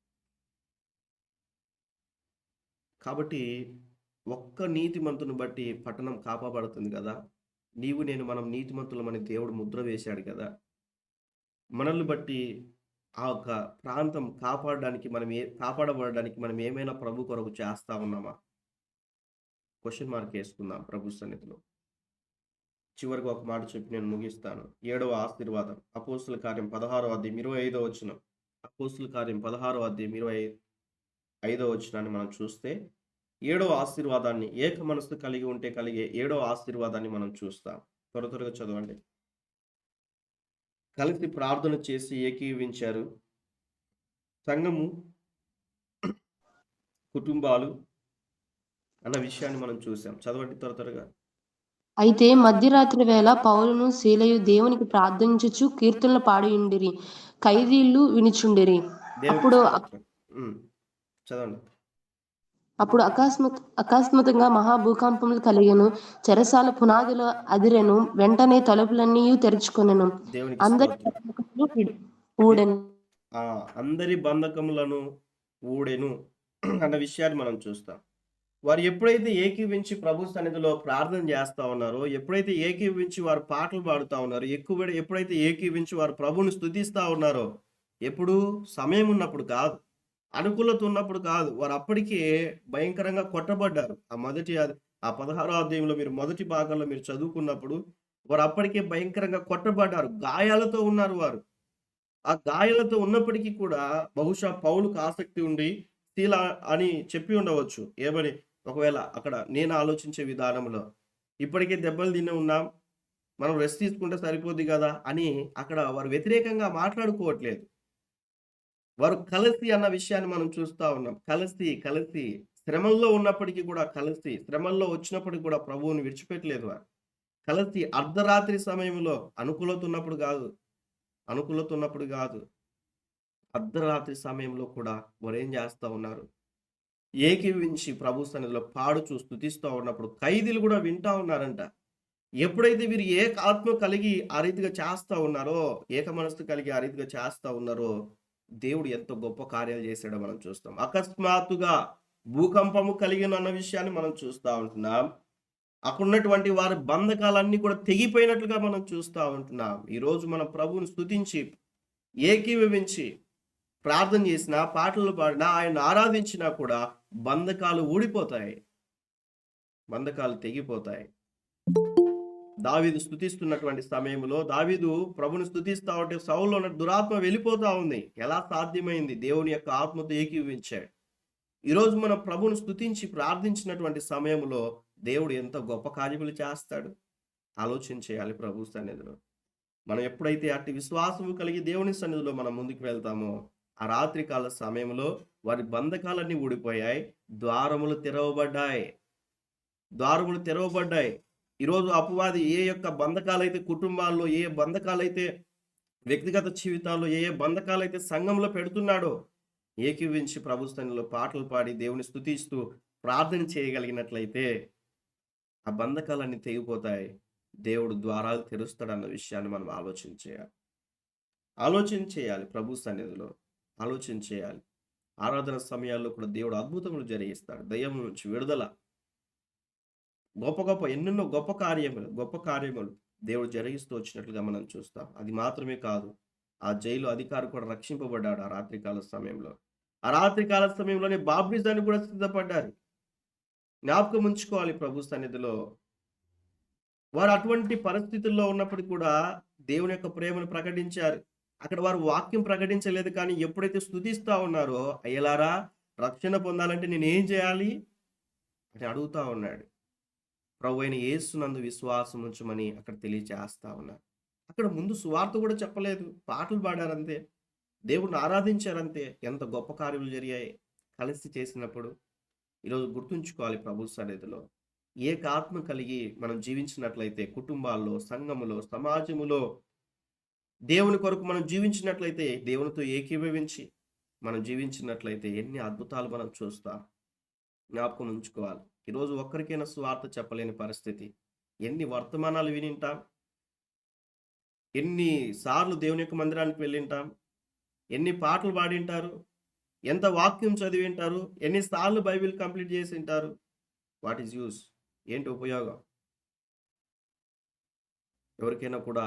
కాబట్టి ఒక్క నీతిమంతుని బట్టి పట్టణం కాపాబడుతుంది కదా. నీవు నేను మనం నీతిమంతులమని దేవుడు ముద్ర వేశాడు కదా. మనల్ని బట్టి ఆ యొక్క ప్రాంతం కాపాడబడడానికి మనం ఏమైనా ప్రభు కొరకు చేస్తా ఉన్నామా? క్వశ్చన్ మార్క్ వేసుకుందాం ప్రభు సన్నిధిలో. చివరికి ఒక మాట చెప్పి నేను ముగిస్తాను. 7వ ఆశీర్వాదం, అపోస్తుల కార్యం 16వ అధ్యాయం 25వ వచనం. అపోస్తుల కార్యం 16వ అధ్యాయం 25వ వచనాన్ని మనం చూస్తే 7వ ఆశీర్వాదాన్ని, ఏక మనస్సు కలిగి ఉంటే కలిగే 7వ ఆశీర్వాదాన్ని మనం చూస్తాం. త్వరగా చదవండి. కలిసి ప్రార్థన చేసి ఏకీవించారు. సంఘము, కుటుంబాలు అన్న విషయాన్ని మనం చూసాం. చదవండి త్వరగా. అయితే మధ్యరాత్రి వేళ పౌలును సీలయు దేవునికి ప్రార్థించుచు కీర్తనలు పాడియుండిరి, ఖైదీలు వినుచుండిరి. చదవండి. అప్పుడు అకస్మాత్తుగా మహాభూకంపములు కలిగెను, చెరసాల పునాదులు అదిరెను, వెంటనే తలుపులన్నీ తెరుచుకొనెను, అందరి బంధకములను ఊడెను అన్న విషయాన్ని మనం చూస్తాం. వారు ఎప్పుడైతే ఏకీవించి ప్రభు సన్నిధిలో ప్రార్థన చేస్తా ఉన్నారో, ఎప్పుడైతే ఏకీవించి వారు పాటలు పాడుతూ ఉన్నారో, ఎప్పుడైతే ఏకీవించి వారు ప్రభుని స్తుతిస్తూ ఉన్నారో, ఎప్పుడు సమయం ఉన్నప్పుడు కాదు, అనుకూలత ఉన్నప్పుడు కాదు, వారు అప్పటికే భయంకరంగా కొట్టబడ్డారు. ఆ 16వ అధ్యాయంలో మీరు మొదటి భాగంలో మీరు చదువుకున్నప్పుడు వారు అప్పటికే భయంకరంగా కొట్టబడ్డారు, గాయాలతో ఉన్నారు వారు. ఆ గాయాలతో ఉన్నప్పటికీ కూడా బహుశా పౌలుకు ఆసక్తి ఉండి శీల అని చెప్పి ఉండవచ్చు. ఏమని? ఒకవేళ అక్కడ నేను ఆలోచించే విధానంలో ఇప్పటికే దెబ్బలు తిని ఉన్నాం, మనం రెస్ట్ తీసుకుంటే సరిపోద్ది కదా అని అక్కడ వారు వ్యతిరేకంగా మాట్లాడుకోవట్లేదు. వారు కలిసి అన్న విషయాన్ని మనం చూస్తూ ఉన్నాం. కలిసి శ్రమల్లో ఉన్నప్పటికీ కూడా, శ్రమల్లో వచ్చినప్పటికీ కూడా ప్రభువుని విడిచిపెట్టలేదు వారు. కలిసి అర్ధరాత్రి సమయంలో, అనుకూలత ఉన్నప్పుడు కాదు, అర్ధరాత్రి సమయంలో కూడా వారు ఏం చేస్తూ ఉన్నారు? ఏకీవించి ప్రభు సన్నిధిలో పాడుచూ స్తుతిస్తూ ఉన్నప్పుడు ఖైదీలు కూడా వింటా ఉన్నారంట. ఎప్పుడైతే వీరు ఆత్మ కలిగి ఆ రీతిగా చేస్తూ ఉన్నారో, ఏక మనస్సు కలిగి ఆ రీతిగా చేస్తూ ఉన్నారో, దేవుడు ఎంతో గొప్ప కార్యాలు చేశాడో మనం చూస్తాం. అకస్మాత్తుగా భూకంపము కలిగిన అన్న విషయాన్ని మనం చూస్తూ ఉంటున్నాం. అక్కడున్నటువంటి వారి బంధకాలన్నీ కూడా తెగిపోయినట్లుగా మనం చూస్తూ ఉంటున్నాం. ఈరోజు మనం ప్రభువుని స్తుతించి ఏకీభవించి ప్రార్థన చేసినా, పాటలు పాడినా, ఆయన ఆరాధించినా కూడా బంధకాలు ఊడిపోతాయి, బంధకాలు తెగిపోతాయి. దావీదు స్తుతిస్తున్నటువంటి సమయంలో, దావీదు ప్రభుని స్తుతిస్తా ఉంటే సౌలులో ఉన్న దురాత్మ వెళ్ళిపోతా ఉంది. ఎలా సాధ్యమైంది? దేవుని యొక్క ఆత్మతో ఏకీవించాడు. ఈరోజు మనం ప్రభుని స్తుతించి ప్రార్థించినటువంటి సమయంలో దేవుడు ఎంత గొప్ప కార్యములు చేస్తాడు ఆలోచన చేయాలి ప్రభు సన్నిధిలో. మనం ఎప్పుడైతే అట్టి విశ్వాసము కలిగి దేవుని సన్నిధిలో మనం ముందుకు వెళ్తామో, ఆ రాత్రి కాల సమయంలో వారి బంధకాలన్నీ ఊడిపోయాయి, ద్వారములు తెరవబడ్డాయి. ఈరోజు అపవాది ఏ యొక్క బంధకాలైతే కుటుంబాల్లో, ఏ బంధకాలైతే వ్యక్తిగత జీవితాల్లో, ఏ బంధకాలైతే సంఘంలో పెడుతున్నాడో, ఏకీవించి ప్రభు సన్నిధిలో పాటలు పాడి దేవుని స్తుతిస్తూ ప్రార్థన చేయగలిగినట్లయితే ఆ బంధకాలన్నీ తెగిపోతాయి, దేవుడు ద్వారాలు తెరుస్తాడన్న విషయాన్ని మనం ఆలోచన చేయాలి. ప్రభు సన్నిధిలో ఆలోచన చేయాలి. ఆరాధన సమయాల్లో కూడా దేవుడు అద్భుతములు జరిగిస్తాడు. దయ్యం నుంచి విడుదల, ఎన్నెన్నో గొప్ప కార్యములు దేవుడు జరిగిస్తూ వచ్చినట్లుగా మనం చూస్తాం. అది మాత్రమే కాదు, ఆ జైలు అధికారి కూడా రక్షింపబడ్డాడు ఆ రాత్రికాల సమయంలో. ఆ రాత్రికాల సమయంలోనే బాప్టిజానికి కూడా సిద్ధపడ్డారు. జ్ఞాపకం ఉంచుకోవాలి ప్రభు సన్నిధిలో. వారు అటువంటి పరిస్థితుల్లో ఉన్నప్పటికి కూడా దేవుని యొక్క ప్రేమను ప్రకటించారు. అక్కడ వారు వాక్యం ప్రకటించలేదు, కానీ ఎప్పుడైతే స్తుతిస్తా ఉన్నారో, అయ్యలారా రక్షణ పొందాలంటే నేనేం చేయాలి అని అడుగుతా ఉన్నాడు. ప్రభువైన యేసునందు విశ్వాసం ఉంచమని అక్కడ తెలియజేస్తా ఉన్నారు. అక్కడ ముందు సువార్త కూడా చెప్పలేదు, పాటలు పాడారంతే, దేవుణ్ణి ఆరాధించారంతే. ఎంత గొప్ప కార్యాలు జరిగాయి కలిసి చేసినప్పుడు. ఈరోజు గుర్తుంచుకోవాలి ప్రభు సన్నిధిలో, ఏకాత్మ కలిగి మనం జీవించినట్లయితే, కుటుంబాల్లో, సంఘములో, సమాజములో దేవుని కొరకు మనం జీవించినట్లయితే, దేవునితో ఏకీభవించి మనం జీవించినట్లయితే ఎన్ని అద్భుతాలు మనం చూస్తాం. జ్ఞాపకం ఉంచుకోవాలి. ఈరోజు ఒక్కరికైనా సువార్త చెప్పలేని పరిస్థితి. ఎన్ని వర్తమానాలు వినింటాం, ఎన్ని సార్లు దేవుని యొక్క మందిరానికి వెళ్ళింటాం, ఎన్ని పాటలు పాడింటారు, ఎంత వాక్యం చదివింటారు, ఎన్నిసార్లు బైబిల్ కంప్లీట్ చేసి ఉంటారు. What is use? ఏంటి ఉపయోగం? ఎవరికైనా కూడా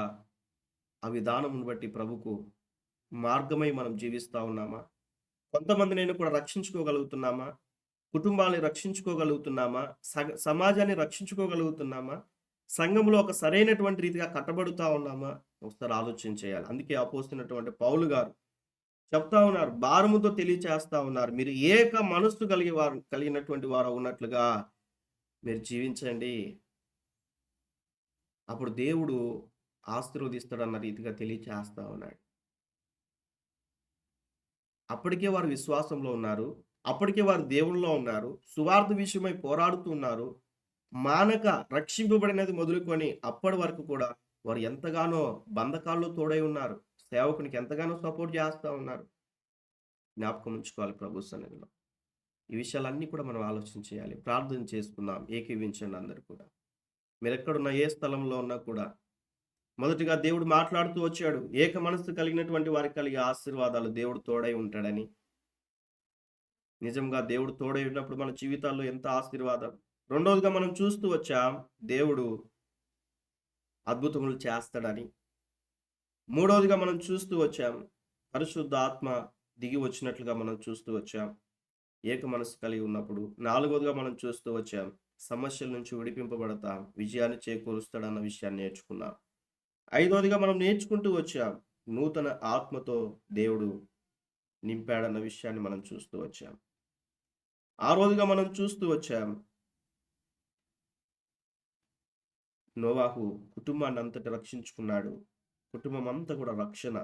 ఆ విధానమును బట్టి ప్రభుకు మార్గమై మనం జీవిస్తూ ఉన్నామా? కొంతమందినైనా కూడా రక్షించుకోగలుగుతున్నామా? కుటుంబాన్ని రక్షించుకోగలుగుతున్నామా? సమాజాన్ని రక్షించుకోగలుగుతున్నామా? సంఘంలో ఒక సరైనటువంటి రీతిగా కట్టబడుతూ ఉన్నామా? ఒకసారి ఆలోచన చేయాలి. అందుకే అపోస్తున్నటువంటి పౌలు గారు చెప్తా ఉన్నారు, భారముతో తెలియచేస్తా ఉన్నారు, మీరు ఏక మనస్సు కలిగినటువంటి వారు ఉన్నట్లుగా మీరు జీవించండి, అప్పుడు దేవుడు ఆశీర్వదిస్తాడన్న రీతిగా తెలియచేస్తా ఉన్నాడు. అప్పటికే వారు విశ్వాసంలో ఉన్నారు, అప్పటికే వారు దేవుళ్ళలో ఉన్నారు, సువార్త విషయమై పోరాడుతున్నారు. మానక రక్షింపబడినది మొదలుకొని అప్పటి వరకు కూడా వారు ఎంతగానో బంధకాల్లో తోడై ఉన్నారు. సేవకునికి ఎంతగానో సపోర్ట్ చేస్తూ ఉన్నారు. జ్ఞాపకం ఉంచుకోవాలి ప్రభు సన్నిధిలో. ఈ విషయాలన్నీ కూడా మనం ఆలోచన చేయాలి. ప్రార్థన చేసుకుందాం, ఏకీవించండి అందరూ కూడా. మీరు ఎక్కడున్న ఏ స్థలంలో ఉన్నా కూడా మొదటిగా దేవుడు మాట్లాడుతూ వచ్చాడు, ఏక మనస్సు కలిగినటువంటి వారికి కలిగే ఆశీర్వాదాలు దేవుడు తోడై ఉంటాడని. నిజంగా దేవుడు తోడై ఉన్నప్పుడు మన జీవితాల్లో ఎంత ఆశీర్వాదం. రెండవదిగా మనం చూస్తూ వచ్చాం, దేవుడు అద్భుతములు చేస్తాడని. మూడవదిగా మనం చూస్తూ వచ్చాం, పరిశుద్ధ ఆత్మ దిగి వచ్చినట్లుగా మనం చూస్తూ వచ్చాం, ఏక మనసు కలిగి ఉన్నప్పుడు. నాలుగవదిగా మనం చూస్తూ వచ్చాం, సమస్యల నుంచి విడిపింపబడతాం, విజయాన్ని చేకూరుస్తాడన్న విషయాన్ని నేర్చుకున్నాం. ఐదవదిగా మనం నేర్చుకుంటూ వచ్చాం, నూతన ఆత్మతో దేవుడు నింపాడన్న విషయాన్ని మనం చూస్తూ వచ్చాం. ఆరవదిగా మనం చూస్తూ వచ్చాం, నోవాహు కుటుంబాన్ని అంతటి రక్షించుకున్నాడు. కుటుంబం అంతా కూడా రక్షణ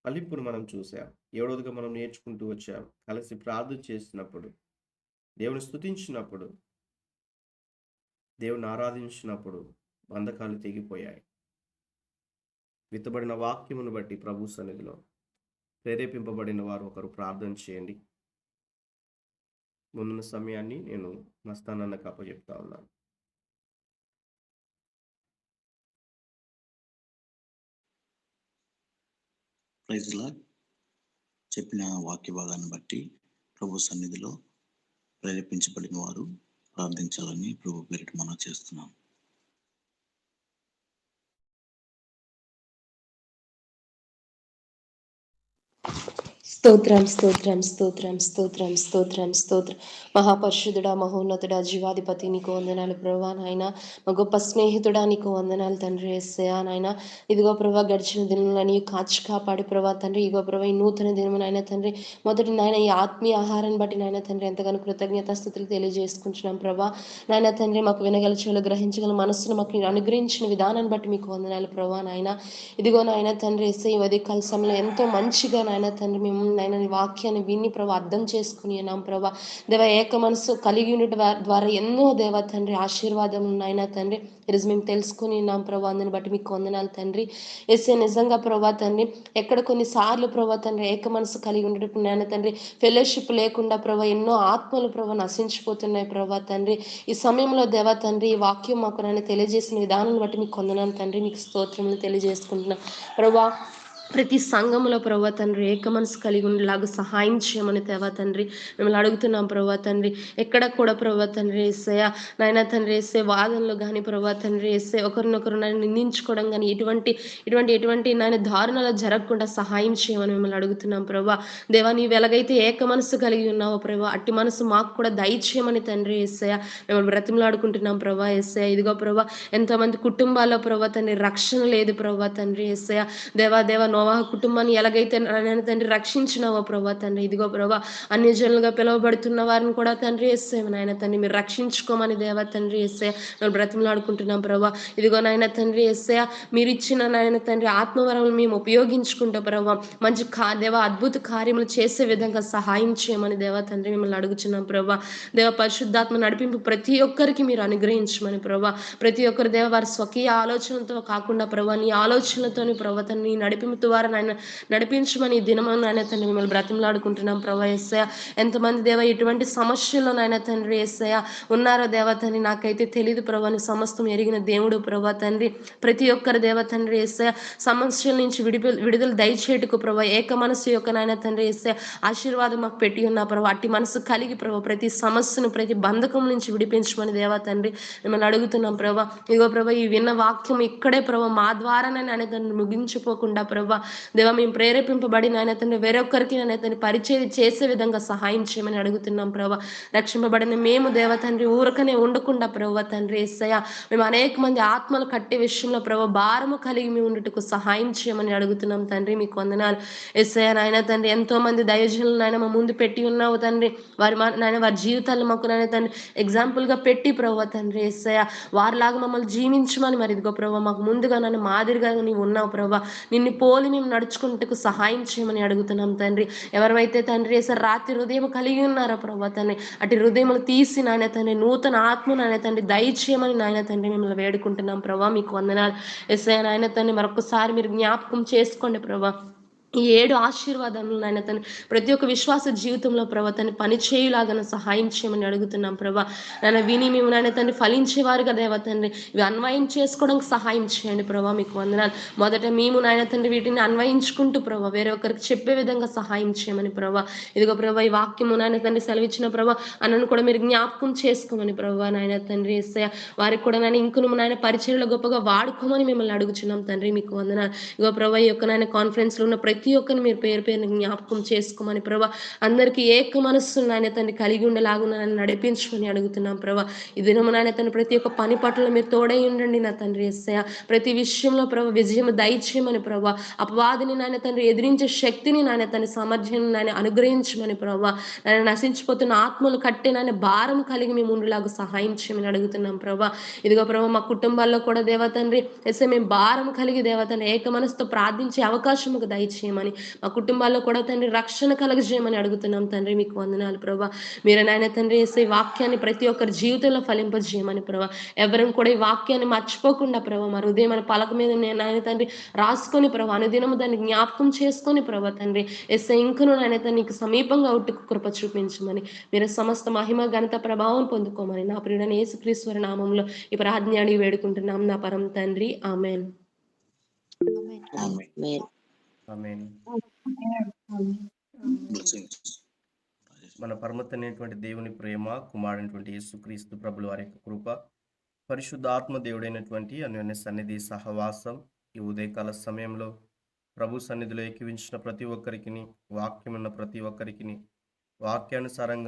ఫలింపును మనం చూసాం. ఏడవదిగా మనం నేర్చుకుంటూ వచ్చాం, కలిసి ప్రార్థన చేసినప్పుడు, దేవుని స్తుతించినప్పుడు, దేవుని ఆరాధించినప్పుడు బంధకాలు తెగిపోయాయి. విత్తబడిన వాక్యమును బట్టి ప్రభు సన్నిధిలో ప్రేరేపింపబడిన వారు ఒకరు ప్రార్థన చేయండి. ముందున్న సమయాన్ని నేను మస్తానన్నకు అప్పచెప్తా ఉన్నాను. Praise lord. చెప్పిన వాక్య భాగాన్ని బట్టి ప్రభు సన్నిధిలో ప్రేరేపించబడిన వారు ప్రార్థించాలని ప్రభు పేరిట మనం చేస్తున్నాం. స్తోత్రం స్తోత్రం స్తోత్రం స్తోత్రం స్తోత్రం స్తోత్రం. మహాపరిశుద్ధుడా, మహోన్నతుడా, జీవాధిపతి నీకు వందనాలు ప్రభా. నాయన మా గొప్ప స్నేహితుడా నీకు వందనాలు తండ్రి. యేసయ్యా నాయన, ఇదిగో ప్రభా గడిచిన దినములని కాచి కాపాడి ప్రభా తండ్రి, ఇదిగో ప్రభా ఈ నూతన దినము నాయన తండ్రి, మొదటి నాయన ఈ ఆత్మీయ ఆహారాన్ని బట్టి నాయన తండ్రి ఎంతగానో కృతజ్ఞతాస్తుతులు తెలియజేసుకుంటున్నాం ప్రభా. నాయన తండ్రి, మాకు వినగల చెవులు, గ్రహించగల మనస్సును మాకు అనుగ్రహించిన విధానాన్ని బట్టి మీకు వందనాలు ప్రభా. నాయన ఇదిగో నాయన తండ్రి, యేసయ్య ఈ ఉదయకాల సమయంలో ఎంతో మంచిగా నాయన తండ్రి మేము నాయన నీ వాక్యాన్ని విని ప్రభా అర్థం చేసుకుని ఉన్నాం ప్రభా. దేవ ఏక మనసు కలిగి ఉండటం ద్వారా ఎన్నో దేవ తండ్రి ఆశీర్వాదం నాయన తండ్రి ఈరోజు మేము తెలుసుకుని ఉన్నాం ప్రభా. అందుని బట్టి మీకు వందనాలు తండ్రి. యేసయ్య నిజంగా ప్రభా తండ్రి, ఎక్కడ కొన్నిసార్లు ప్రభా తండ్రి ఏక మనసు కలిగి ఉండటం నాయన తండ్రి ఫెలోషిప్ లేకుండా ప్రభా ఎన్నో ఆత్మలు ప్రభా నశించిపోతున్నాయి ప్రభా తండ్రి. ఈ సమయంలో దేవ తండ్రి ఈ వాక్యం మాకు నాయన తెలియజేసిన విధానాన్ని బట్టి మీకు వందనాలు తండ్రి. మీకు స్తోత్రములు తెలియజేసుకుంటున్నాం ప్రభా. ప్రతి సంఘములో ప్రభా తండ్రి ఏక మనసు కలిగి ఉండేలాగా సహాయం చేయమని దేవా తండ్రి మిమ్మల్ని అడుగుతున్నాం ప్రభా తండ్రి. ఎక్కడ కూడా ప్రభా తండ్రి యేసయ్య నాయన తండ్రి యేసే వాదనలు కానీ ప్రభా తండ్రి యేసే ఒకరినొకరు నన్ను నిందించుకోవడం కానీ ఎటువంటి నాయన దారుణాలు జరగకుండా సహాయం చేయమని మిమ్మల్ని అడుగుతున్నాం ప్రభా. దేవా నీవు ఎలాగైతే ఏక మనసు కలిగి ఉన్నావో ప్రభా అట్టి మనసు మాకు కూడా దయచేయమని తండ్రి యేసయ్య మిమ్మల్ని బ్రతిమలాడుకుంటున్నాం ప్రభా యేసయ్య. ఇదిగో ప్రభా ఎంతోమంది కుటుంబాల్లో ప్రభా తండ్రి రక్షణ లేదు ప్రభా తండ్రి యేసయ్య. దేవా నోవాహు కుటుంబాన్ని ఎలాగైతే నాయన తండ్రి రక్షించినావో ప్రభా తండ్రి, ఇదిగో ప్రభా అన్యజనులుగా పిలువబడుతున్న వారిని కూడా తండ్రి యేసయ్య నాయన తండ్రి మీరు రక్షించుకోమని దేవా తండ్రి యేసయ్య మేము బ్రతిమలాడుకుంటున్నాం ప్రభా. ఇదిగో నాయన తండ్రి యేసయ్య మీరు ఇచ్చిన నాయన తండ్రి ఆత్మవరములు మేము ఉపయోగించుకుంటాం ప్రభా. మంచి దేవా అద్భుత కార్యములు చేసే విధంగా సహాయం చేయమని దేవా తండ్రి మిమ్మల్ని అడుగుచున్నాం ప్రభా. దేవ పరిశుద్ధాత్మ నడిపింపు ప్రతి ఒక్కరికి మీరు అనుగ్రహించమని ప్రభా. ప్రతి ఒక్కరు దేవ వారి స్వకీయ ఆలోచనలతో కాకుండా ప్రభా నీ ఆలోచనలతోని ప్రభా నీ నడిపింపు ద్వారా నాయన నడిపించమని ఈ దినము నాయన తండ్రి మిమ్మల్ని బ్రతిమలాడుకుంటున్నాం ప్రభా యేసయ్య. ఎంతమంది దేవ ఇటువంటి సమస్యల్లో నాయన తండ్రి యేసయ్య ఉన్నారో దేవ తండ్రి నాకైతే తెలియదు ప్రభా. నీ సమస్తం ఎరిగిన దేవుడు ప్రభా తండ్రి. ప్రతి ఒక్కరు దేవ తండ్రి యేసయ్య సమస్యల నుంచి విడుదల దయచేటుకు ప్రభా ఏక మనసు యొక్క నాయన తండ్రి యేసయ్య ఆశీర్వాదం మాకు పెట్టి ఉన్నా ప్రభా. అట్టి మనసు కలిగి ప్రభా ప్రతి సమస్యను ప్రతి బంధకం నుంచి విడిపించమని దేవా తండ్రి మిమ్మల్ని అడుగుతున్నాం ప్రభా. ఇదిగో ప్రభా ఈ విన్న వాక్యం ఇక్కడే ప్రభా మా ద్వారానే నాయన తండ్రి ముగించిపోకుండా ప్రభా దేవా మేము ప్రేరేపింపబడి నాయన తండ్రి వేరొక్కరికి నాయన తండ్రి పరిచయం చేసే విధంగా సహాయం చేయమని అడుగుతున్నాం ప్రభా. రక్షింపబడిన మేము దేవ తండ్రి ఊరకనే ఉండకుండా ప్రభా తండ్రి యేసయ్య మేము అనేక మంది ఆత్మలు కట్టే విషయంలో ప్రభా భారము కలిగి మేము ఉండుటకు సహాయం చేయమని అడుగుతున్నాం తండ్రి. మీకు వందనాలు యేసయ్య నాయన తండ్రి. ఎంతో మంది దైవజనులు నాయన మా ముందు పెట్టి ఉన్నావు తండ్రి. వారి జీవితాలు మాకు నాయన తండ్రి ఎగ్జాంపుల్ గా పెట్టి ప్రభా తండ్రి యేసయ్య వారిలాగా మమ్మల్ని జీవించమని మరి ఇదిగో ప్రభా మాకు ముందుగా నన్ను మాదిరిగా నీవు ఉన్నావు ప్రభా. నిన్ను పోలి మేము నడుచుకుంటూ సహాయం చేయమని అడుగుతున్నాం తండ్రి. ఎవరైతే తండ్రి యేసయ్య రాత్రి హృదయం కలిగి ఉన్నారో ప్రభా తండ్రి అటు హృదయములు తీసి నాయన తండ్రి నూతన ఆత్మ నాయన తండ్రి దయచేయమని నాయన తండ్రి మిమ్మల్ని వేడుకుంటున్నాం ప్రభా. మీకు వందనాలు యేసయ్య నాయన తండ్రి మరొకసారి మీరు జ్ఞాపకం చేసుకోండి ప్రభా. ఈ 7 ఆశీర్వాదములు నాయన తండ్రి ప్రతి ఒక్క విశ్వాస జీవితంలో ప్రభా తండ్రి పని చేయులాగా సహాయం చేయమని అడుగుతున్నాం ప్రభా. నాయన విని మేము నాయన తండ్రి ఫలించేవారుగా దేవ తండ్రి ఇవి అన్వయం చేసుకోవడానికి సహాయం చేయండి ప్రభా. మీకు వందనాలు. మొదట మేము నాయన తండ్రి వీటిని అన్వయించుకుంటూ ప్రభా వేరే ఒక్కరికి చెప్పే విధంగా సహాయం చేయమని ప్రభా. ఇదిగో ప్రభా ఈ వాక్యము నాయన తండ్రి సెలవిచ్చిన ప్రభా అన్నను కూడా మీరు జ్ఞాపకం చేసుకోమని ప్రభా నాయన తండ్రి యేసయ్య వారికి కూడా నాయన ఇంకును నాయన పరిచయంలో గొప్పగా వాడుకోమని మిమ్మల్ని అడుగుచున్నాం తండ్రి. మీకు వందనాలు. ఇగో ప్రభా ఈ యొక్క నాయన కాన్ఫరెన్స్ లో ఉన్న ప్రతి ఒక్కరిని మీరు పేరు పేరుని జ్ఞాపకం చేసుకోమని ప్రభా. అందరికీ ఏక మనస్సు నాయన తండ్రి కలిగి ఉండేలాగా నన్ను నడిపించమని అడుగుతున్నాం ప్రభా. ఈ దినము నాయన తండ్రి ప్రతి ఒక్క పని పట్ల మీరు తోడై ఉండండి నా తండ్రి యేసయ్య. ప్రతి విషయంలో ప్రభా విజయం దయచేయమని ప్రభా. అపవాదిని నాయన తండ్రి ఎదిరించే శక్తిని నాయన తండ్రి సామర్థ్యం నాయన అనుగ్రహించమని ప్రభా. నాయన నశించిపోతున్న ఆత్మలు కట్టే నాయన భారం కలిగి మేము ఉండేలాగా సహాయం చేయమని అడుగుతున్నాం ప్రభా. ఇదిగో ప్రభా మా కుటుంబాల్లో కూడా దేవ తండ్రి యేసయ్య మేము భారం కలిగి దేవ తండ్రి ఏక మనసుతో ప్రార్థించే అవకాశం దయచేయమని మా కుటుంబాల్లో కూడా తండ్రి రక్షణ కలగజేయమని అడుగుతున్నాం తండ్రి. మీకు వందనాలు ప్రభా. మీరు నాయన తండ్రి యేసయ్య ఈ వాక్యాన్ని ప్రతి ఒక్కరి జీవితంలో ఫలింపజేయమని ప్రభా. ఎవరిని కూడా ఈ వాక్యాన్ని మర్చిపోకుండా ప్రభా మా హృదయం మన పలక మీద నాయన తండ్రి రాసుకొని ప్రభా అనుదినము దాన్ని జ్ఞాపకం చేసుకొని ప్రభా తండ్రి యేసయ్య ఇంకను నాయన తండ్రి నీకు సమీపంగా ఉట్టుకు కృప చూపించమని మీరు సమస్త మహిమ ఘనత ప్రభావం పొందుకోమని నా ప్రియుడైన యేసుక్రీస్తు నామములో ఈ ప్రార్థన అడిగి వేడుకుంటున్నాం నా పరమ తండ్రి. ఆమేన్. ఆమేన్. ఆమేన్. మన పరమతమైనటువంటి దేవుని ప్రేమ, కుమారుడైనటువంటి యేసుక్రీస్తు ప్రభుల వారి యొక్క కృప, పరిశుద్ధాత్మ దేవుడైనటువంటి అన్యోన్య సన్నిధి సహవాసం ఈ ఉదయకాల సమయంలో ప్రభు సన్నిధిలో ఏకీవించిన ప్రతి ఒక్కరికి వాక్యం ఉన్న ప్రతి ఒక్కరికి వాక్యానుసారంగా